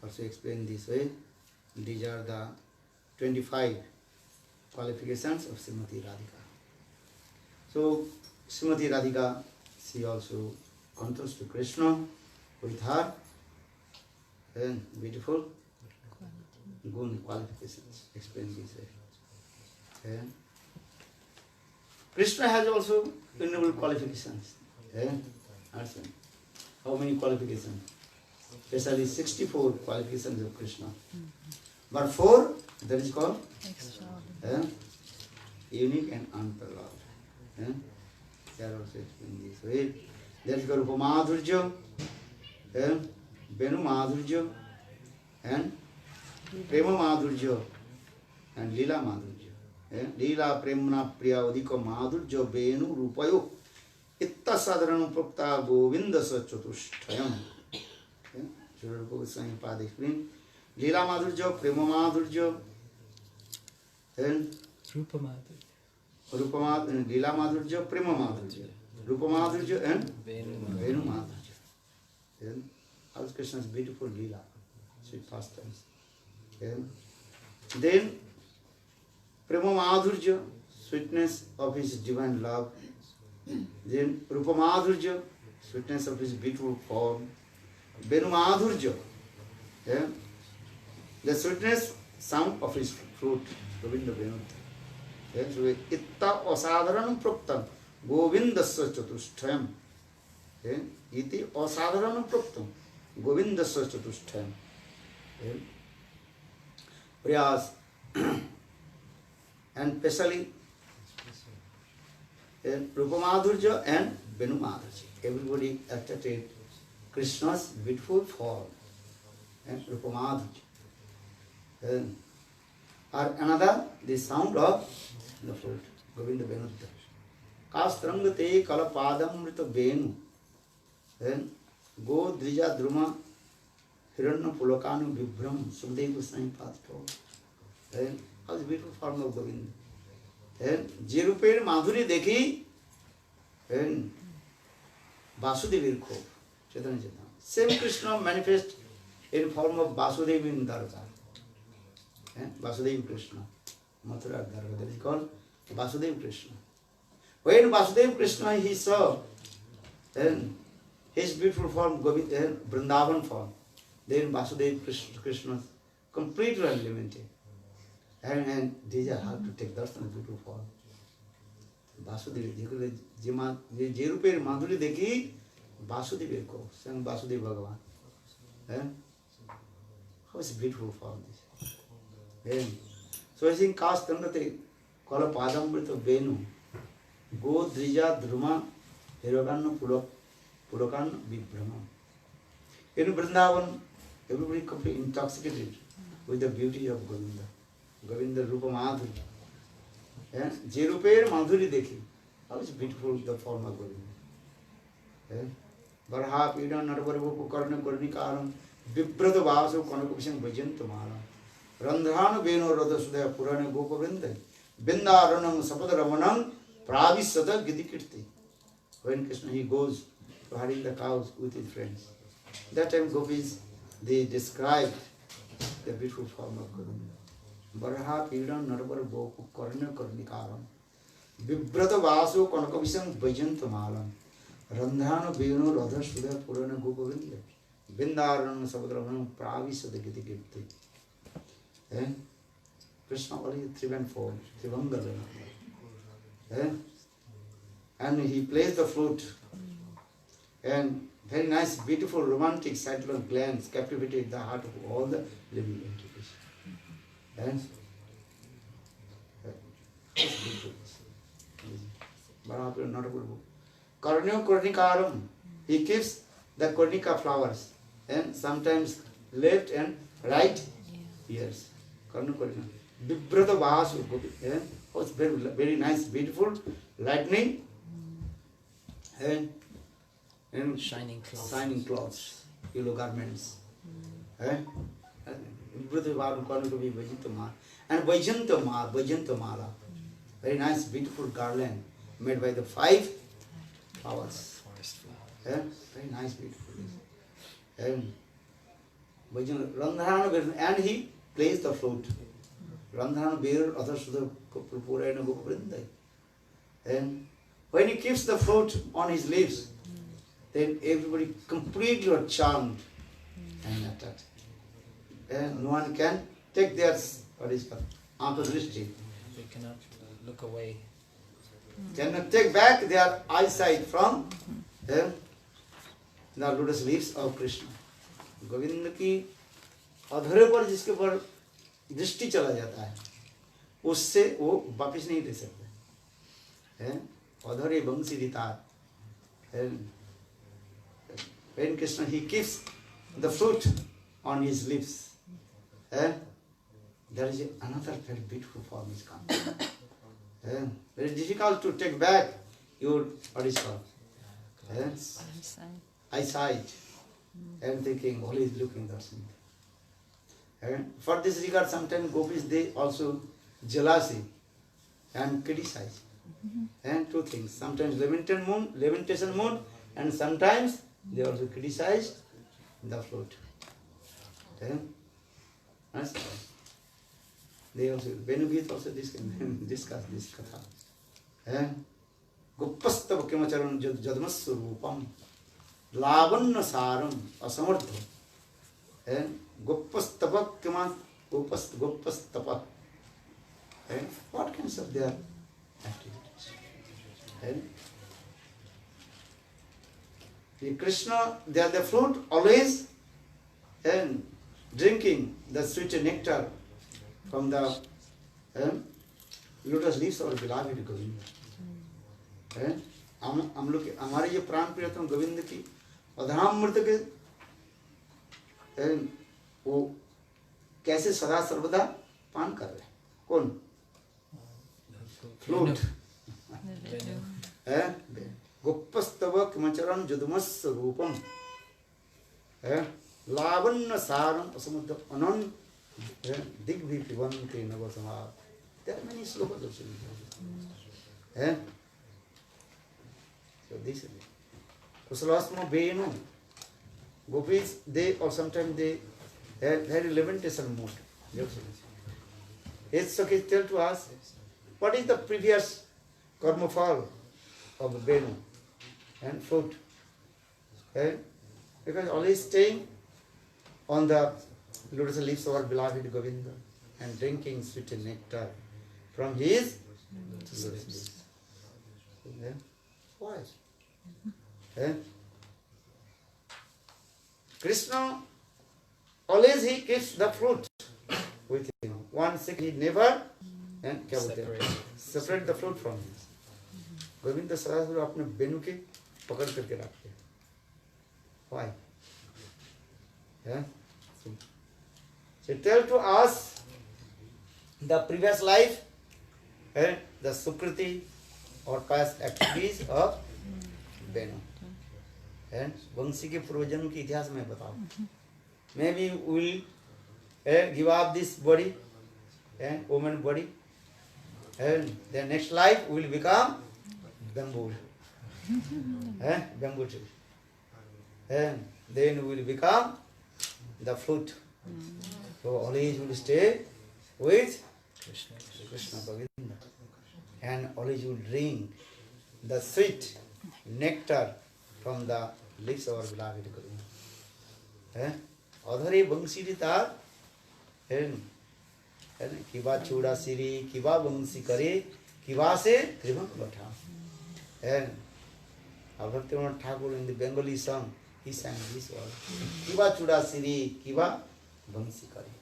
also explained this way. These are the 25 qualifications of Srimati Radhika. So Srimati Radhika, she also controls to Krishna with her and beautiful gun qualifications. Explain this way. And Krishna has also innumerable qualifications. Understand? How many qualifications? Especially 64 qualifications of Krishna. But 4, that is called unique and unparalleled. They are also explained this way. There is Rupa Madhurya, and Venu Madhurya, and Prema Madhurya, and Lila Madhurya. Lila Premna Priya Udika Madhurya Venu Rupayo Itta Sadharanam Prokta Govinda Sachatushtayam. Srila Rupa Goswami Pada explain Lila Madhurya, Prema Madhurya, and Rupa Madhurya. Rupa Madhurya, Lila Madhurya, Prema Madhurya. Rupa Madhurya and Venu Madhurya. Then all Krishna's beautiful Leela, sweet pastimes. Then Prema Madhurya, sweetness of his divine love. Then Rupa Madhurya, sweetness of his beautiful form. Venu Madhurya, the sweetness, sound of his flute, Govinda Venu. So Itta Asadharanam Proktam Govindasya Chatushtayam. Iti Asadharanam Proktam Govindasya Chatushtayam. Prayas and especially Rupa Madhurya and Venu Madhurya. Everybody accepted Krishna's beautiful form and Rupa Madhurya. Or another, the sound of the flute, Govinda Venu. Kastrangate kalapadamrita Venu. Then Go Drija Druma Hiranya Pulakanu Vibram Sukadeva Goswami Pada told. Then how the beautiful form of Govinda. Then Jeruper Madhuri Dekhi and Vasudevir Khop. Chaitanya Chaitanya. Same Krishna manifest in form of Vasudeva in Dwarka. Vasudeva Krishna. Mathura Dwarka. That is called Vasudeva Krishna. When Vasudeva Krishna he saw his beautiful form, Vrindavan form, then Vasudeva Krishna completely unlimited. And these are how to take darshan beautiful form. Vasudeva, Jeruper Madhuri Dekhi, Vasudeva ko, sang Vasudeva Bhagavan. How is beautiful form this? So I think cast Tandate, Kala Padamrita Venu, Go Drija Druma, Hiragana Pulokan Vibhrama. In Vrindavan, everybody completely intoxicated with the beauty of Govinda. Govinda Rupa Madhuri. Jeruper Madhuri Dekhi. How is beautiful the form of Govinda. Varha Pida Natavaravu Karna Karnikaram, Vibrata Vasu Konakupsang Vajantamara. Randhana Veno Radha Sudaya Purana Gopavinda. Bindaranam Sapadaramanam Pravisada Gidikirti. When Krishna he goes to herding the cows with his friends. That time gopis they described the beautiful form of Govinda. Baraha Pidan Narabar Gopu Karna Karnikaram. Vibrata Vasu Konakavisam Vajantamalam. Randhana Veno Radha Sudaya Purana Gopavinda. Bindaranam Sapadaramanam Pravisada Gidikirti. Krishna only 3 and 4, Trivangalana. And he plays the flute. And very nice, beautiful, romantic, satyral glance captivated the heart of all the living entities. And it's beautiful. But not a good book. Karnyo Kornikaram. He keeps the Kornika flowers. And sometimes left and right ears. Karnyo Kornika. Vibrata Vasu. Oh, it's very, very nice, beautiful, lightning, and shining clothes. Shining clothes, yellow garments. Vibrata Vasu Karnyo be Vajantamala. And Vajantamala. Very nice, beautiful garland made by the 5 flowers. Forest flower. Very nice, beautiful. And Randhana, and he plays the flute. Randhana Beer, other Sudha Purpura and Gopavrinda. And when he keeps the flute on his lips, then everybody completely are charmed and attacked. And no one can take their, what is called, antadrishti. They cannot look away. Cannot take back their eyesight from the lotus leaves of Krishna. Govinda की अधरे पर जिसके पर दृष्टि चला जाता है, उससे वो वापिस नहीं दे सकते हैं। अधरे वंशी Ritar, when Krishna he keeps the fruit on his lips, there is another very beautiful form is coming. Very difficult to take back your what is called eyesight and thinking always looking at something. And for this regard, sometimes gopis they also jealousy and criticize. And two things. Sometimes lamentation mood, and sometimes they also criticize the flute. They also Venugit also discuss this katha. Gopastava kimacharan jadmasya rupam lavanna saram asamardha. Gopastava kima gopastava. What kinds of their activities? Krishna, they are the fruit always drinking the sweet nectar from the lotus leaves of beloved Govinda. हम लोग हमारे ये प्राण प्रियतम गोविंद की अधरामृत के वो कैसे सदा सर्वदा पान कर रहे हैं? कौन? Flute. गोपस्तव किमचरम जदुमस्य Rupam Lavanya Saram असमुद्र अनन दिग्भि पिबन्ते नवसमाः. There are many slokas also. So this is it. Kusalasma Venu. Gopis, they or sometimes they have very lamentation mood. It's okay to tell to us what is the previous karma fall of Venu and fruit. Because always staying on the lotus leaves of our beloved Govinda and drinking sweet nectar from his lotus leaves. Why? Krishna, always he keeps the fruit with him. Once he never separate the fruit from him. Govind Sadashiv अपने बेनु के पकड़ करके रखते हैं. Why? So tell to us the previous life and the Sukriti or past activities of Benu. And वंशी के पूर्वजन्म के इतिहास में बताओ. Maybe we will give up this body and woman body, and the next life will become bamboo. Bamboo tree. And then we will become the fruit. So always will stay with Krishna Govinda. And always will drink the sweet nectar from the lips of our beloved Govinda. Adhare Vangshirita Kiva Chuda Siri, Kiva Vangshi Kare, Kiva Se Trivang Bhatha. And Bhaktivinoda Thakur in the Bengali song, he sang this word. Kiva Chuda Siri, Kiva Vangshi Kare,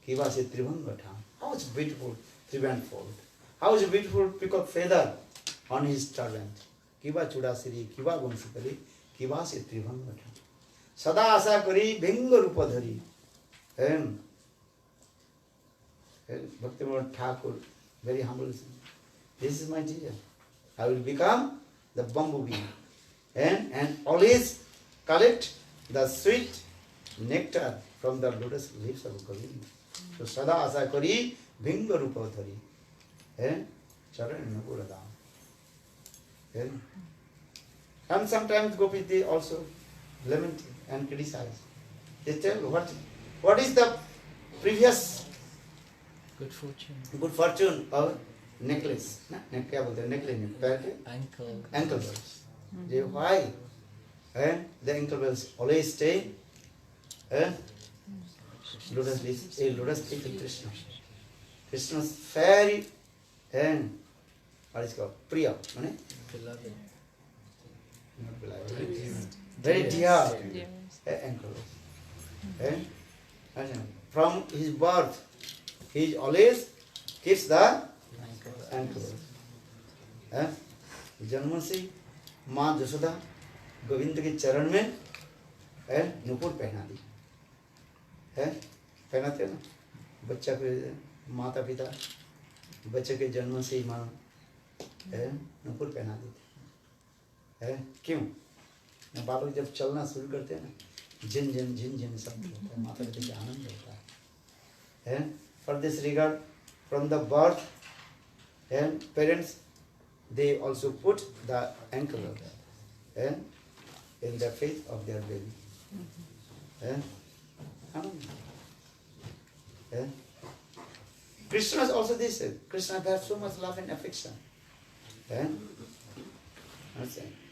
Kiva Se Trivang Bhatha. How is beautiful triband fold. How is a beautiful peacock feather on his turban. Kiva Chuda Siri, Kiva Vangshi Kare, Kiva Se Trivang Bhatha. Sada asa kari bhinga rupa dhari. Bhaktivinoda Thakur, very humble. This is my teacher. I will become the bumblebee and always collect the sweet nectar from the lotus leaves of Govinda. So sada asa kari bhinga rupa dhari. Charan napuradam. And sometimes gopis they also lament and criticize. They tell what is the previous good fortune of necklace. क्या बोलते हैं necklace पैर के ankle bells. Why? The ankle bells always stay lotus leaves. Lotus leaf of Krishna. Krishna's very what is called Priya, beloved. Not beloved. Very dear ankle bells. And from his birth, he always keeps the ankle bells. जन्म से माँ जसोदा गोविंद के चरण में नुपुर पहना दी है, पहनाते हैं ना बच्चा के माता पिता, बच्चे के जन्म से ही माँ नुपुर पहना देती है। क्यों? बालक जब चलना शुरू करते हैं ना, झिन झिन शब्द होता है, माता पिता के आनंद होता है। For this regard from the birth and parents they also put the ankle in the face of their baby. Krishna is also this. Krishna has so much love and affection.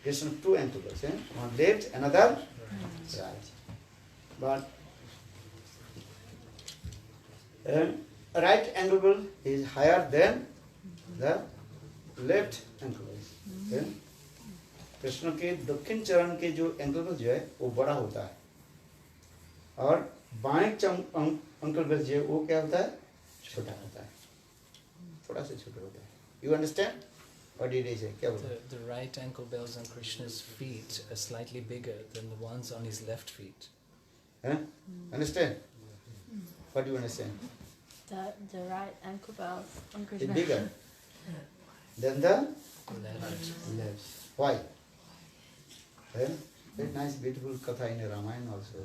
Krishna two ankles, one left, another right. But right ankle is higher than the left ankle. Krishna के दक्षिण चरण के जो ankle जो है वो बड़ा होता है और बाएं एंकल जो है वो क्या होता है? छोटा होता है, थोड़ा सा छोटा होता है। You understand what did I से? क्या बोला? The right ankle bells on Krishna's feet are slightly bigger than the ones on his left feet. Understand? What do you understand? The right ankle bells on It's Krishna. bigger than the Left. left. Why? Very nice, beautiful katha in Ramayana also.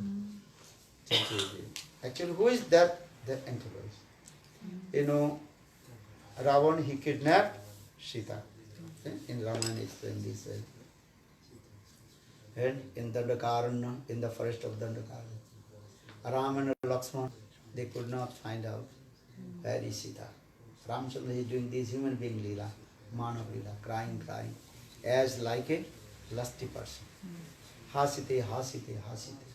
Actually, who is that ankle? You know, Ravan, he kidnapped Sita. In Ramayana it's in this way. And in Dandakaranya, in the forest of Dandakaranya, Ram and Lakshmana, they could not find out where is Sita. Ramchandra is doing this human being Leela, Manav Leela, crying, as like a lusty person. Hasite, hasite, hasite.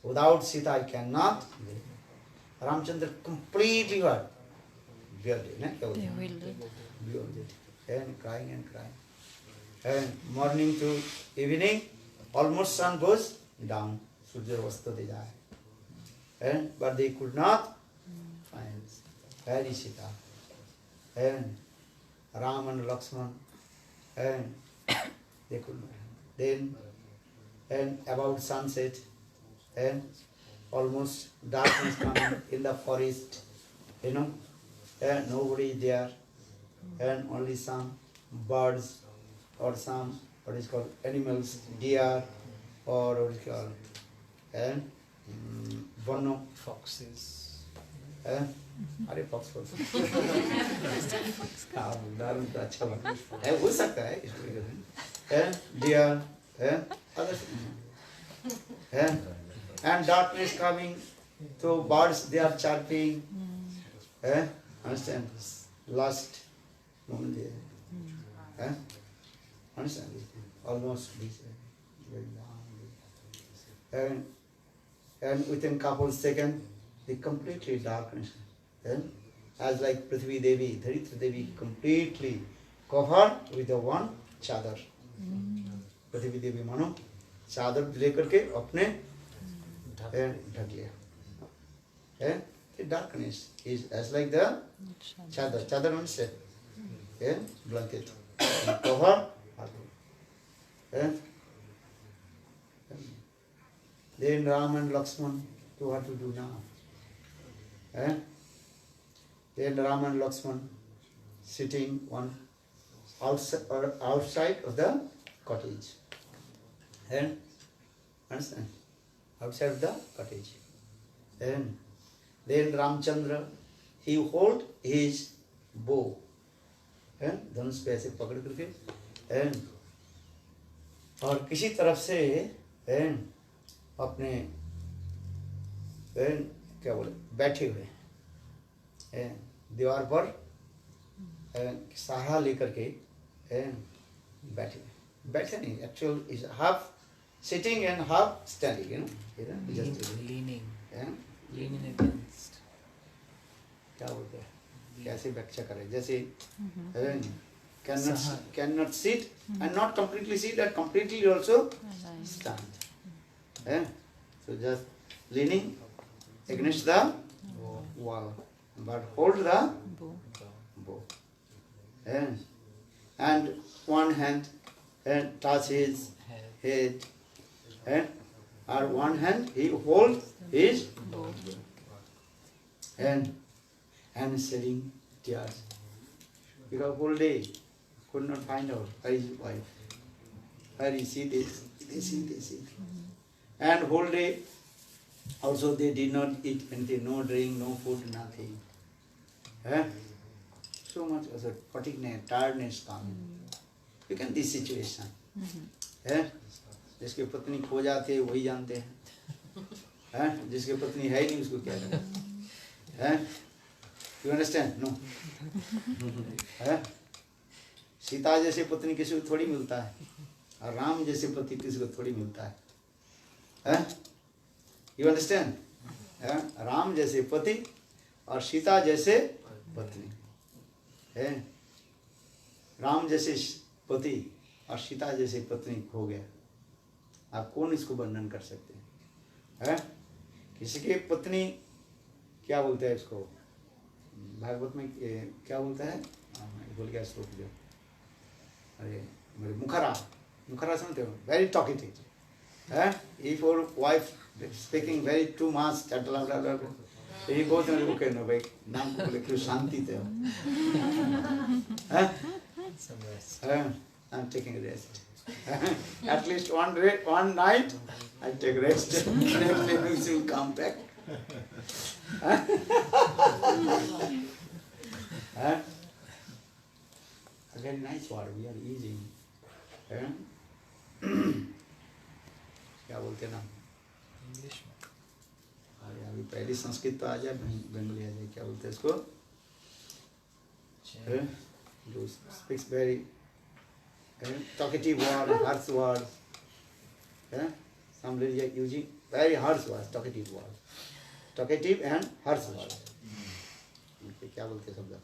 Without Sita I cannot live. Ramchandra completely what? Bewildered. And crying. And morning to evening, almost sun goes down. Surya Vasta de jaya. But they could not find where is Sita. And Ram and Lakshman, and they could not. Then, and about sunset, and almost darkness coming in the forest, you know, and nobody is there, and only some birds or some, what is called, animals, deer, or what is called, and bono. Foxes. अरे fox दारू तो अच्छा बना है, हो सकता है इसको dear and darkness coming, so birds they are chirping, understand? Last moment there, understand? Almost this, and within couple of seconds the completely darkness, as like Prithvi Devi, Dharitra Devi completely covered with the one chadar. Prithvi Devi mano chadar लेकर के अपने ढक लिया. The darkness is as like the chadar. Chadar means blanket. Cover. Then Ram and Lakshman, what to do now? Then Ram and Lakshman sitting one outside of the cottage. And understand? Outside of the cottage. And then Ramchandra, he hold his bow. And धनुष पे ऐसे पकड़ करके and और किसी तरफ से अपने क्या बोले बैठे हुए दीवार पर सहारा लेकर के बैठे नहीं, actual is half sitting and half standing, you know, just leaning against. क्या बोलते हैं, कैसे व्याख्या करें, जैसे cannot sit and not completely sit and completely also stand. So just leaning against the wall, but hold the bow. And one hand and touch his head, and on one hand he holds his hand and shedding tears. Because whole day could not find out where is his wife. Where is he? They see. And whole day also they did not eat anything, no drink, no food, nothing. So much as a fatigueness, tiredness coming. You can this situation. जिसके पत्नी खो जाते हैं वही जानते हैं, जिसके पत्नी है नहीं उसको क्या है? You understand? No. सीता जैसे पत्नी किसी को थोड़ी मिलता है, और राम जैसे पति किसी को थोड़ी मिलता है? You understand? राम जैसे पति और सीता जैसे पत्नी है। राम जैसे पति और सीता जैसे पत्नी खो गया, आप कौन इसको वर्णन कर सकते हैं? किसी की पत्नी क्या बोलते हैं इसको, भागवत में क्या बोलता है, भूल गया श्लोक जो, अरे मेरे मुखरा सुनते हो, very talkative, if your wife speaking very too much, so he goes and okay, no भाई नाम को बोले क्यों शांति थे, I'm taking rest. At least one night I take rest. Next day we will come back. A very nice word we are using. क्या बोलते ना? English. अरे अभी पहली संस्कृत तो आ जाए, बंगाली आ जाए, क्या बोलते हैं इसको? जो speaks very talkative word, harsh word. Some ladies are using very harsh words, talkative word. Talkative and harsh word. क्या बोलते हैं शब्द?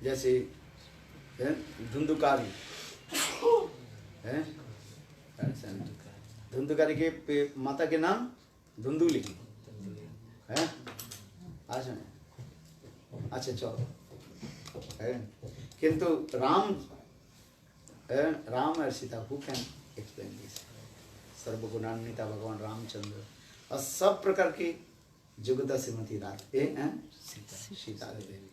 जैसे धुंधुकारी, धुंधुकारी के माता के नाम धुंधुली है। अच्छा चलो, किंतु राम और Sita, who can explain this? सर्वगुणान्विता भगवान रामचंद्र और सब प्रकार की जुगता Shrimati Sita Devi.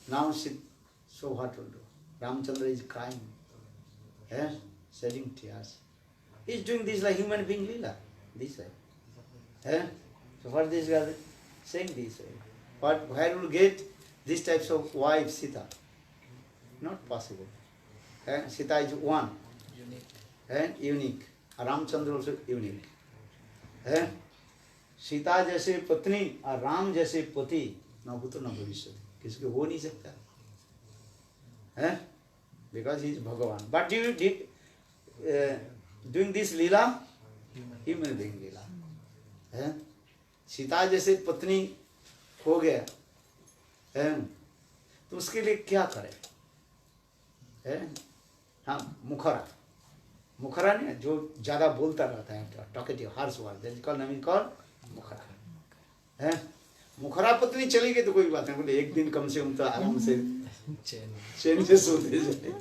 Now so what will do? Ramchandra is crying, shedding tears. He is doing this like human being lila, this way. So what this guy saying this way? Where will get these types of wife Sita? Not possible. Sita is one, unique. Ramchandra also unique. Sita जैसे पत्नी और राम जैसे पति न भूत न भविष्य, किसी को हो नहीं सकता है, because he is भगवान. But you did doing this Leela, human being लीला. सीता जैसे पत्नी हो गया तो उसके लिए क्या करे? हाँ, मुखरा नहीं, जो ज्यादा बोलता रहता है, talkative, harsh word, that is called मुखरा. मुखरा पत्नी चली गई तो कोई बात नहीं, बोले एक दिन कम से कम तो आराम से चैन से सोते जाए.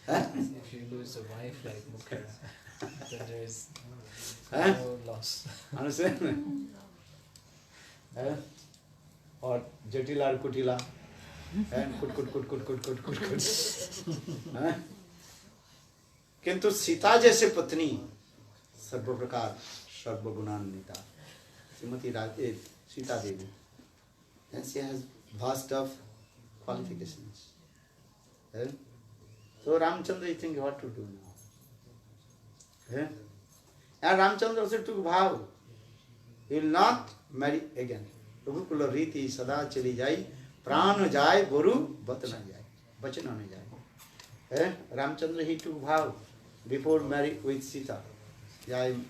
If you lose a wife like Mukhara, then there is no loss. Understand? और जटिला और कुटिला, कुट. किंतु सीता जैसे पत्नी सर्व प्रकार सर्वगुणान्विता Shrimati Sita Devi, and she has vast of qualifications. So Ramchandra is thinking what to do now. And Ramchandra also took vow, he will not marry again. रघुकुल रीति सदा चली जाई, प्राण जाए गुरु बत न जाए, बचन न जाए. Ramchandra, he took vow before marriage with Sita, I am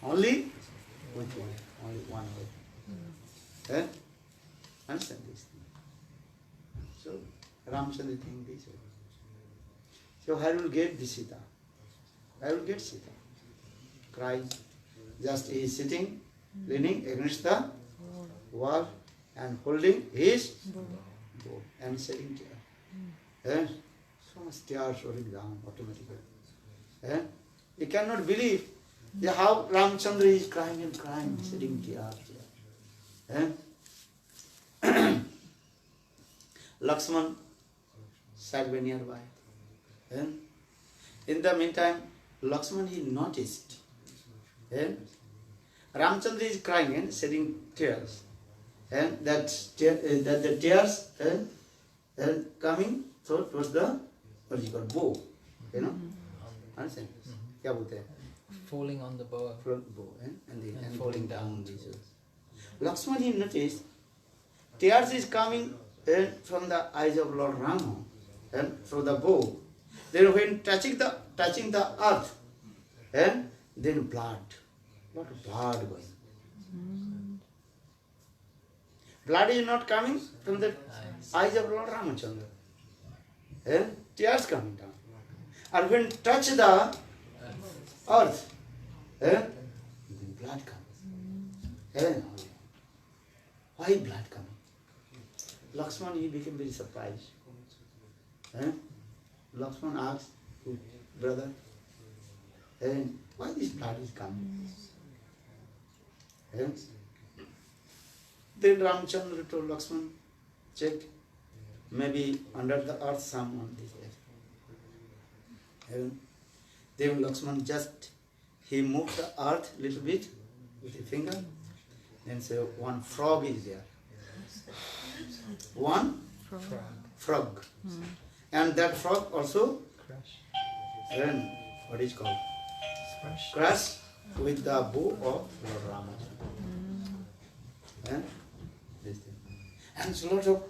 only with one, only one way. Understand this thing? So Ramchandra think this way. So I will get the Sita. I will get Sita. Cries. Just he is sitting, leaning against the wall and holding his bow and shedding tears. So much tears rolling down automatically. Eh? You cannot believe how Ramchandra is crying and crying, shedding tears. Eh? Lakshman sat very nearby. Eh? In the meantime, Lakshman he noticed. Eh? Ramchandra is crying and shedding tears. And that the tears coming towards the, what is it called, bow. You know? Understand? Kya bolte hain? Falling on the bow. Bow, and falling falling down. down. Lakshman he noticed tears is coming from the eyes of Lord Rama and from the bow. Then when touching the earth, and then blood. Lot of blood going. Blood is not coming from the eyes of Lord Ramachandra. Tears coming down. And when touch the earth, then blood comes. Why blood coming? Lakshman he became very surprised. Lakshman asked, brother, why this blood is coming? Then Ramchandra told Lakshman, check, maybe under the earth someone is there. Then Lakshman he moved the earth a little bit with his finger, then say one frog is there. One frog. And that frog also what is called? Crushed with the bow of Lord Rama. And so lot of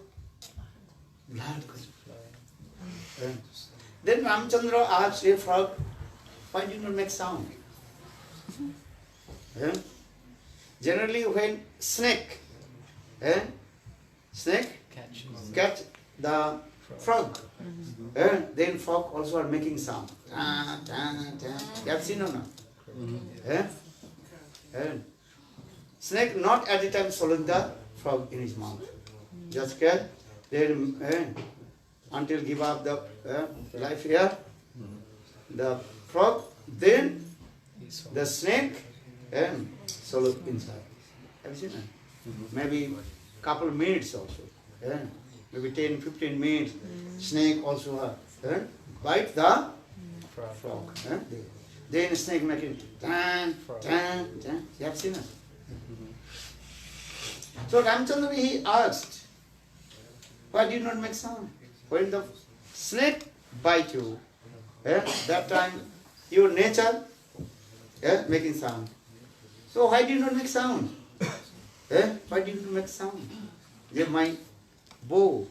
blood goes. Then Ramchandra asked a frog, why do you not make sound? Generally when snake catch the frog, then frog also are making sound. You have seen or not? Snake not at the time swallowing the frog in his mouth. Just catch, then until give up the life here, the frog, then the snake swallow inside. Have you seen that? Maybe couple minutes also. Maybe 10-15 minutes. Snake also bite the frog. Then snake making tan. You have seen it? So Ramchandra he asked, why did you not make sound? When the snake bite you, that time your nature making sound. So why did you not make sound? Why did you not make sound? Then my bow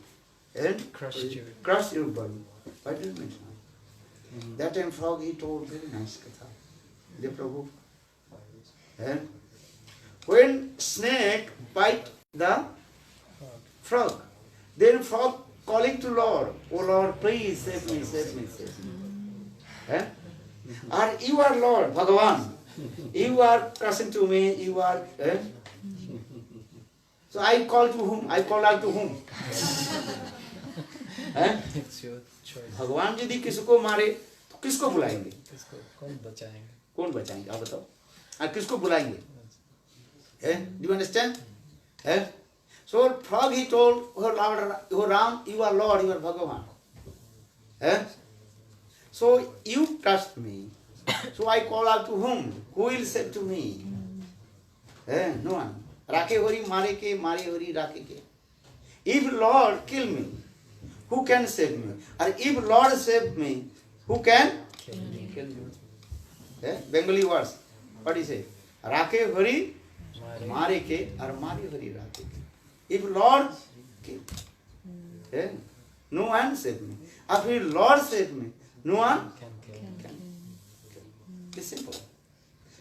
crushed your body. Why did you make sound? That time frog he told very nice katha. The Prabhu. When snake bite the frog, then frog calling to Lord, oh Lord, please save me, save me, save me. Or you are Lord, Bhagavan. You are cursing to me, you are... So I call to whom? I call out to whom? It's your choice. भगवान यदि किसी को मारे तो किसको बुलाएंगे? कौन बचाएंगे? कौन बचाएंगे? आप बताओ. और किसको बुलाएंगे? Do you understand? So frog he told, oh Lord, oh Ram, you are Lord, you are Bhagavan. So you trust me. So I call out to whom? Who will say to me? No one. Rakhe hori mare ke, mare hori rakhe ke. If Lord kill me, who can save me? Or if Lord save me, who can kill me? Bengali words. What do you say? Rakhe hori mare ke, or mare hori rakhe ke. If Lord kill, no one save me. If Lord save me, no one can kill. It's simple.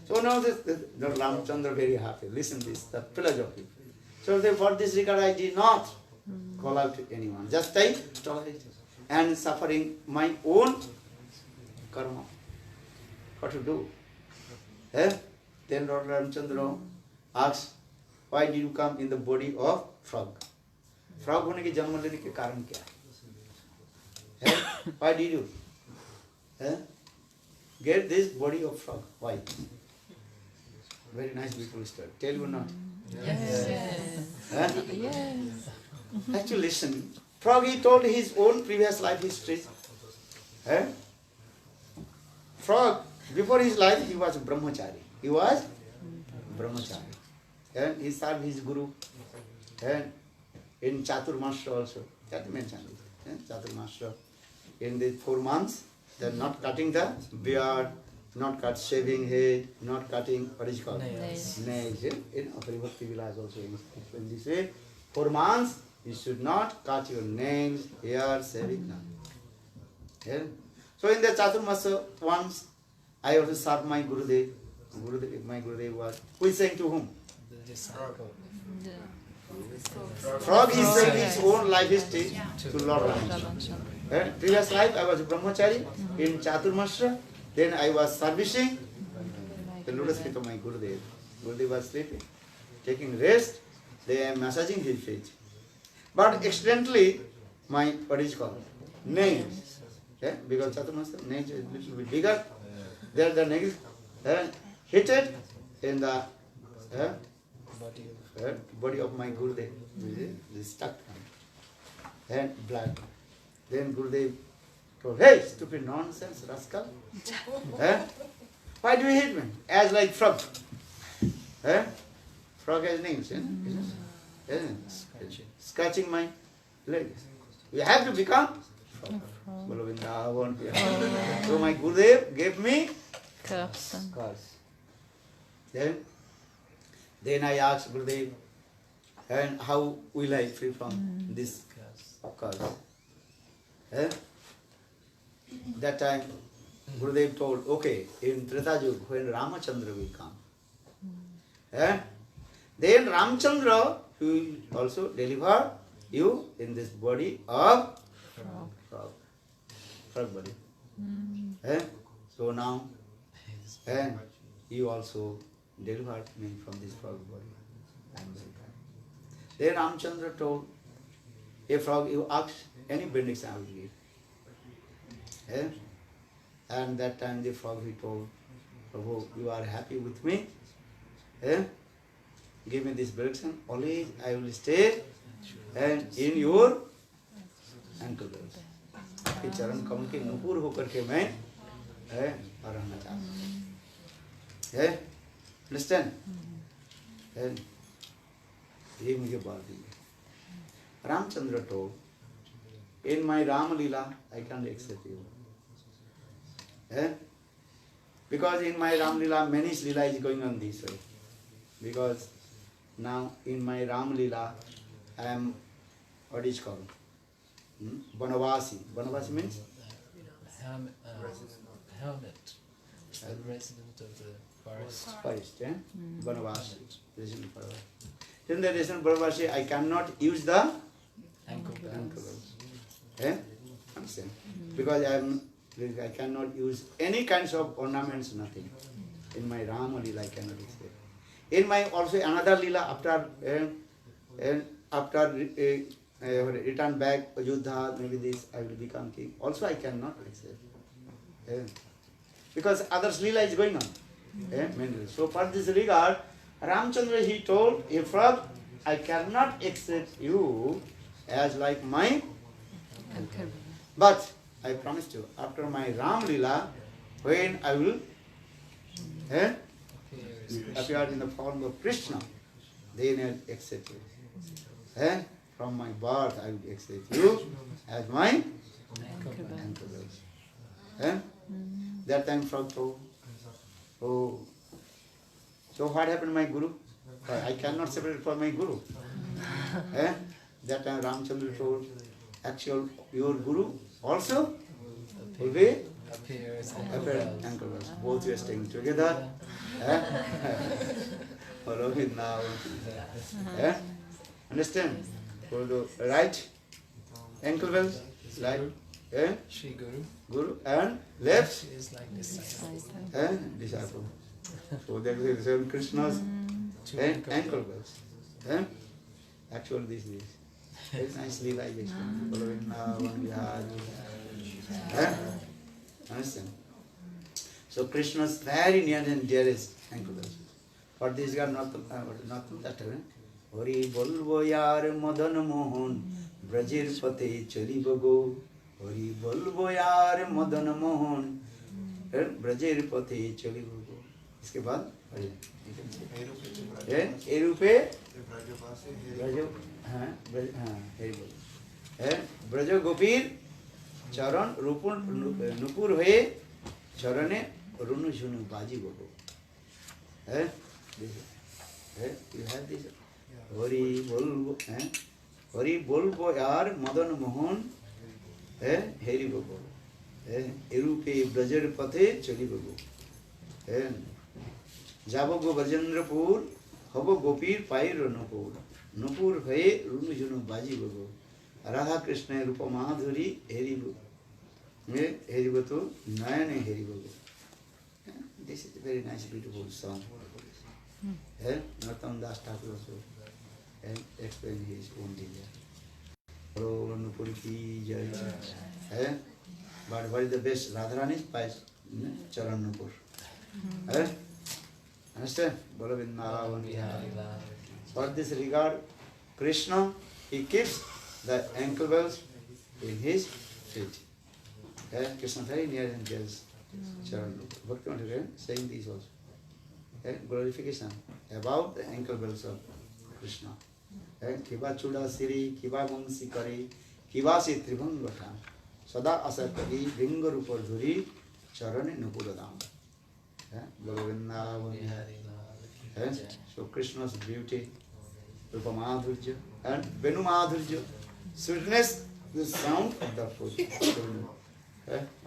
So now the Ramchandra very happy. Listen this, the philosophy. So for this regard I did not call out to anyone. Just I tolerate and suffering my own karma. What to do? Then Lord Ramchandra asked, why did you come in the body of frog? Frog होने के जन्म लेने के कारण क्या है? Why did you get this body of frog? Why? Very nice, beautiful story. Tell you or not? Huh? Yes. Actually, listen. Frog, he told his own previous life history. Frog, before his life, he was a brahmachari. He was brahmachari. And he served his guru. And in Chaturmasra also. That mentioned it. Chaturmasra. In the 4 months, they're not cutting the beard, not shaving head, not cutting, what is it called? Nails. Nails. In Paribhakti Vilas also, when they say 4 months, you should not cut your nails, hair, shaving, nothing. Yeah? So in the Chaturmasya once, I also served my Gurudev. My Gurudev was, who is saying to whom? The disciple. Frog is saying his own life history to Lord Ramachandra. Ramachandra. Previous life I was a brahmachari in Chaturmasya, then I was servicing the lotus feet of my Gurudev. Gurudev was sleeping, taking rest, they are massaging his feet. But accidentally, my, what is it called? Nails. Because Chaturmasya, nails is a little bit bigger. There the nails hit it in the body of my Gurudev. It is stuck and blood. Then Gurudev told, hey, stupid nonsense, rascal. Why do you hit me? As like frog. Frog has names, scratching my legs. You have to become frog. So my Gurudev gave me Curse. curse. Then I asked Gurudev, and how will I free from this curse? That time Gurudev told, okay, in Treta Yuga, when Ramachandra will come, then Ramachandra will also deliver you in this body of frog body. So now, you also delivered me from this frog body. I am very happy. Then Ramachandra told, a frog, you ask any benediction I will give. And that time the frog, he told, Prabhu, you are happy with me? Give me this benediction, always I will stay and in your ankle bells. कि चरण कमल के नुपुर होकर के मैं रहना चाहता हूँ। Understand? ये मुझे बात दीजिए। Ramachandra told, in my Rama Leela, I can't accept you. Because in my Rama Leela, many Leela is going on this way. Because now in my Rama Leela, I am, what is called? Vanavasi. Vanavasi means? Hermit. A resident of the forest. Forest, Vanavasi. Resident forest. In the resident Vanavasi, I cannot use the Ankle bells. Understand? Because I cannot use any kinds of ornaments, nothing. In my Rama Leela, I cannot accept. In my also another Leela, after return back, Ayodhya, maybe this, I will become king. Also I cannot accept. Because others Leela is going on. So for this regard, Ramachandra, he told, a frog, I cannot accept you as like my, but I promised you, after my Ram Leela, when I will appear in the form of Krishna, then I will accept you. From my birth, I will accept you as my ankle bells. That time frog told, oh, so what happened to my Guru? I cannot separate from my Guru. That time Ramachandra told, actual your Guru also will be Appears ankle bells. Both you are staying together. Follow it now. Understand? For the right ankle bells, like Shri Guru. Guru, and left She is like disciple. disciple. So that is seven Krishna's Two ankle bells. Actually, this is very nice realization. Following now, one we have. Understand? So Krishna's very near and dearest ankle bells. For this God not that way. Hori bolbo yar madan mohan brajir pate chali bago. Hori bolbo yar madan mohan brajir pate chali bago. इसके बाद ए रूपे ब्रज गोपीर चरण रूपुर नुपुर हुए चरणे रुनु झुनु बाजी गोगो है हरि बोलबो यार मदन मोहन है हेरी गोगो है एरूपे ब्रजर पथे चली गोगो है যাব গো ব্রজেন্দ্রপুর হব গোপীর পায়ের নুপুর নুপুর হয়ে রুনু ঝুনু বাজিব গো রাধা কৃষ্ণের রূপ মাধুরী হেরিব হেরিব তো নয়নে হেরিব গো this is very nice beautiful song Narottam Das Thakur also explain his own desire. Bolo নুপুর কি জয় but what is the best? Radharani's pies charan nupur. Understand? Bolo Vrindavan Vihari. For this regard, Krishna, he keeps the ankle bells in his feet. Krishna very near and dear charan nupur. Bhaktivinoda saying this also. Glorification about the ankle bells of Krishna. Kiva chuda siri, kiva mumsi kari, kiva si tribhangata. Sada asakari, vinga rupar dhuri, charane nupuradam. Govinda, so Krishna's beauty, Rupa Madhurya and Venu Madhurya, sweetness, the sound of the food.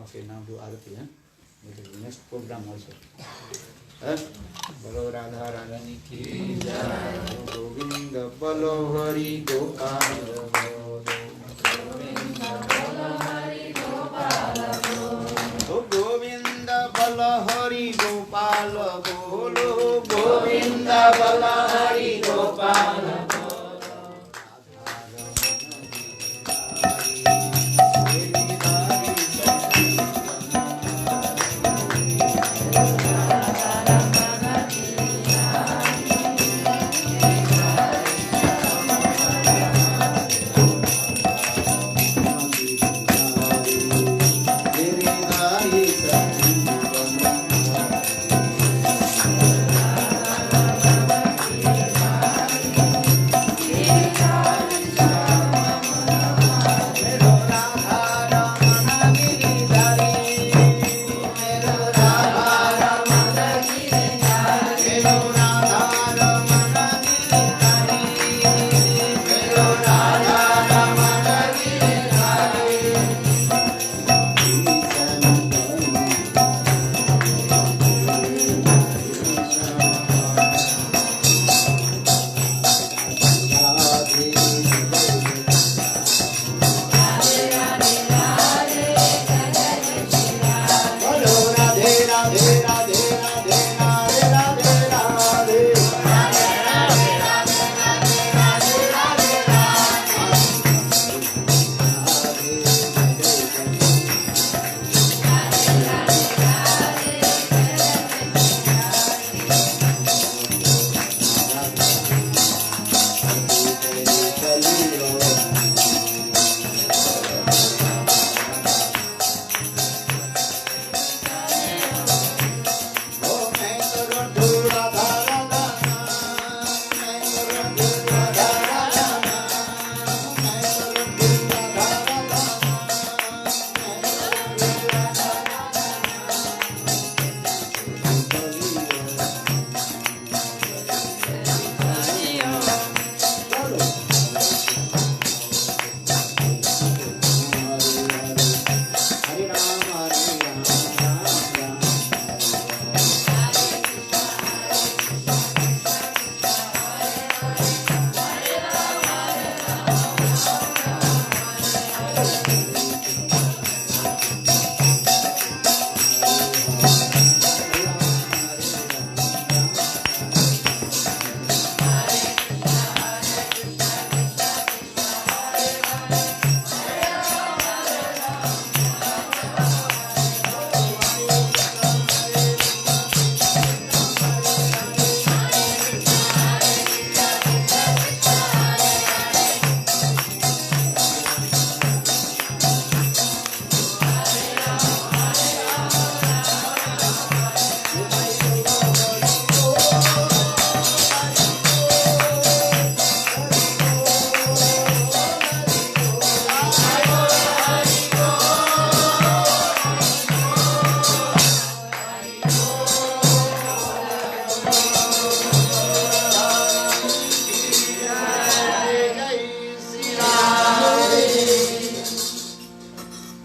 Okay, now do Arati. The next program also. Bolo Radha Rani ki jai, Govinda Bolo Hari Gopal Bolo, Govinda Bolo Hari Gopal Bolo, Govinda Bolo Hari Gopal Bolo, Govinda Bolo Hari Gopal Bolo.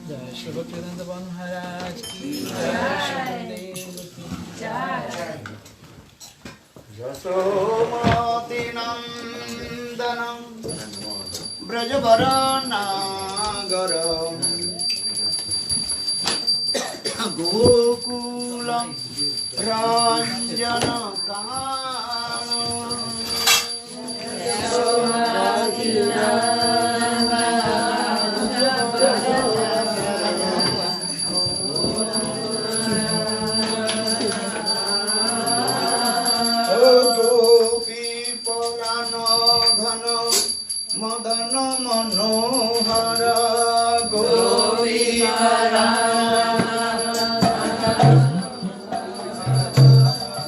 जय श्री भक्तिवेदांत महाराज की जय, श्री गुरुदेव की जय। यशोमतिनन्दनं ब्रजवरनागरं गोकुलं मदन मनोहर गोपीहरा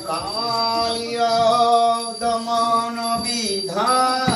कालिय दमन विधान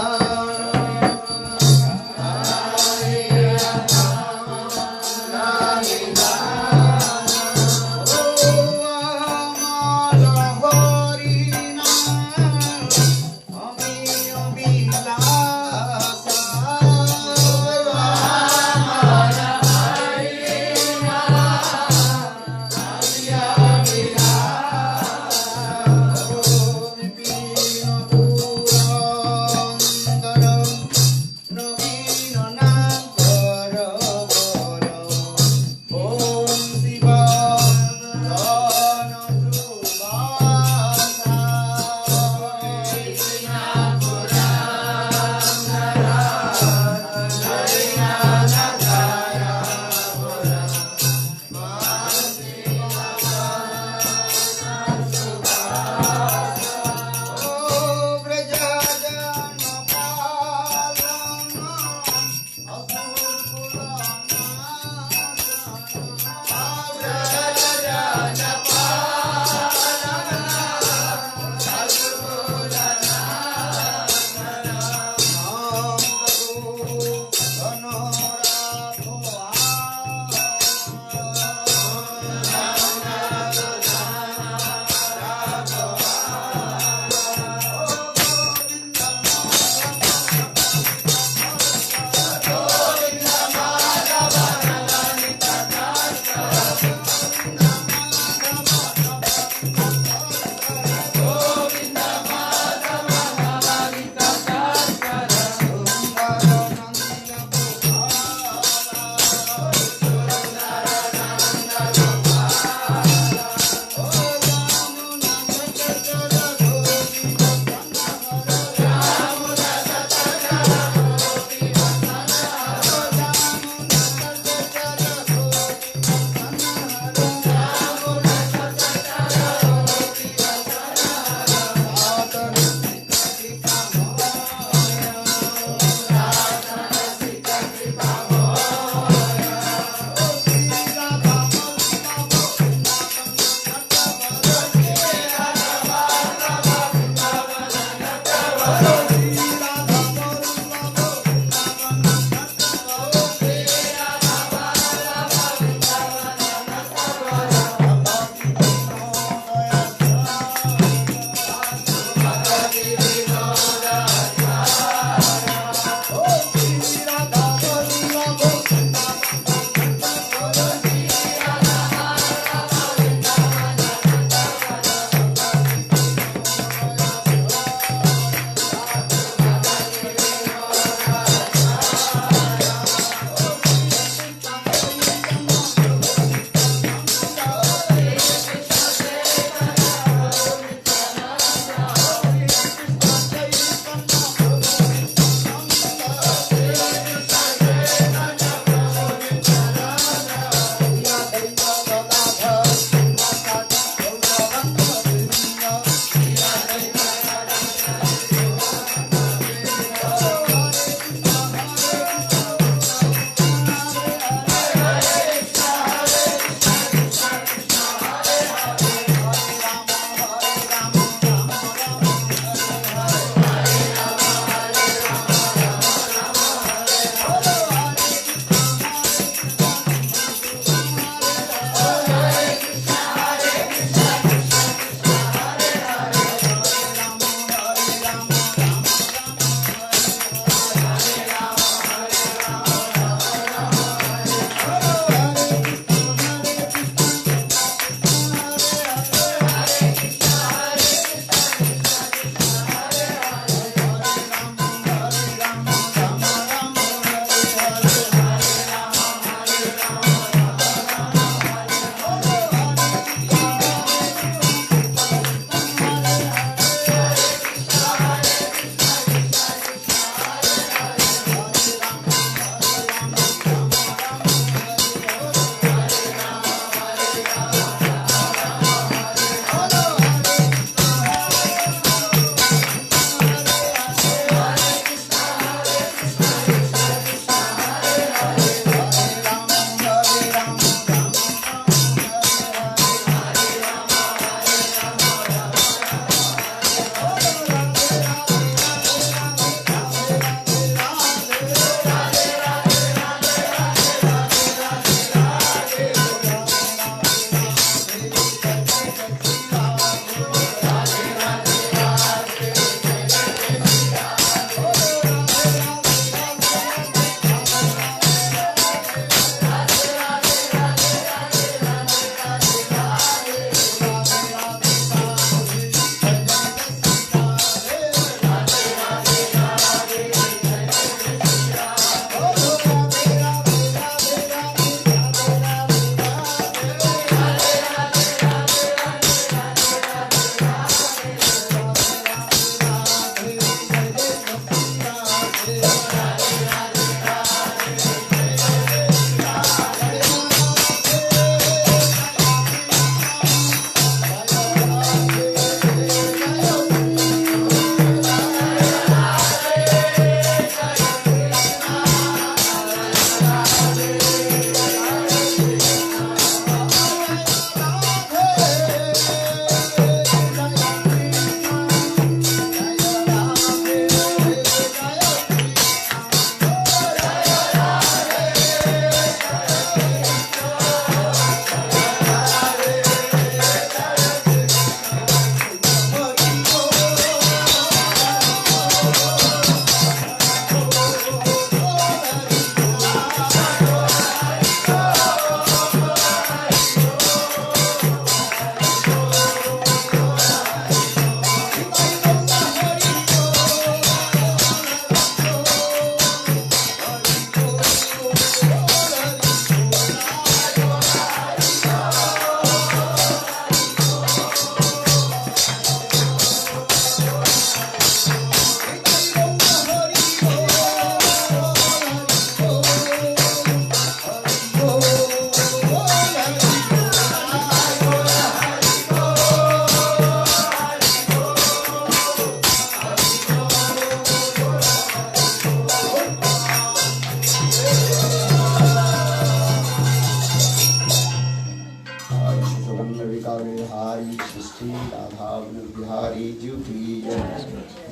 लाल बिहारी सृष्टि राधा बिहारी जीव की जय।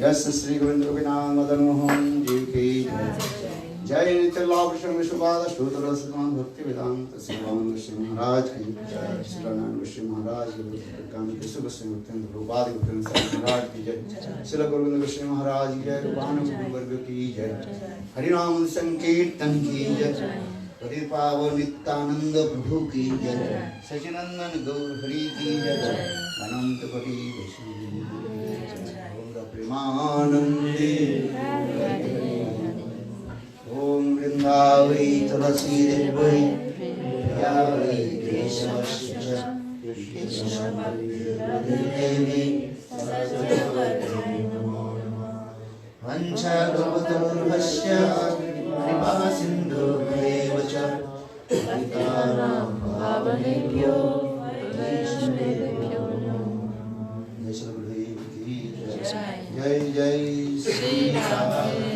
जस श्री गोविंद गोपीनाथ मदन मोहन जीव की जय। जय नित्य लाभ विश्वपाद श्रोत्र रसमान भक्ति वेदांत श्रीवामन गोस्वामी महाराज की जय। श्री नारायण गोस्वामी महाराज की कृष्ण गोस्वामी भक्तेंद्र रूपाद गोविंद महाराज की जय। श्री गोविंद गोस्वामी महाराज की जय। रूपानुग वर्ग की जय। हरिनाम संकीर्तन की जय। हरि पावन नित्यानंद प्रभु की जय। सचिनंदन गौर हरि की जय। अनंत कोटि वैष्णव प्रेमानंदे ओम वृंदावै तुलसी देवै यावै केशवस्य कृष्णदेवी सरस्वती नमो नमः। वंशगोत्रस्य कृपा सिन्धुभ्येव च पतितानां पावनेभ्यो वैष्णवेभ्यो नमः। जय श्री गुरुदेव की जय। जय जय श्री राधे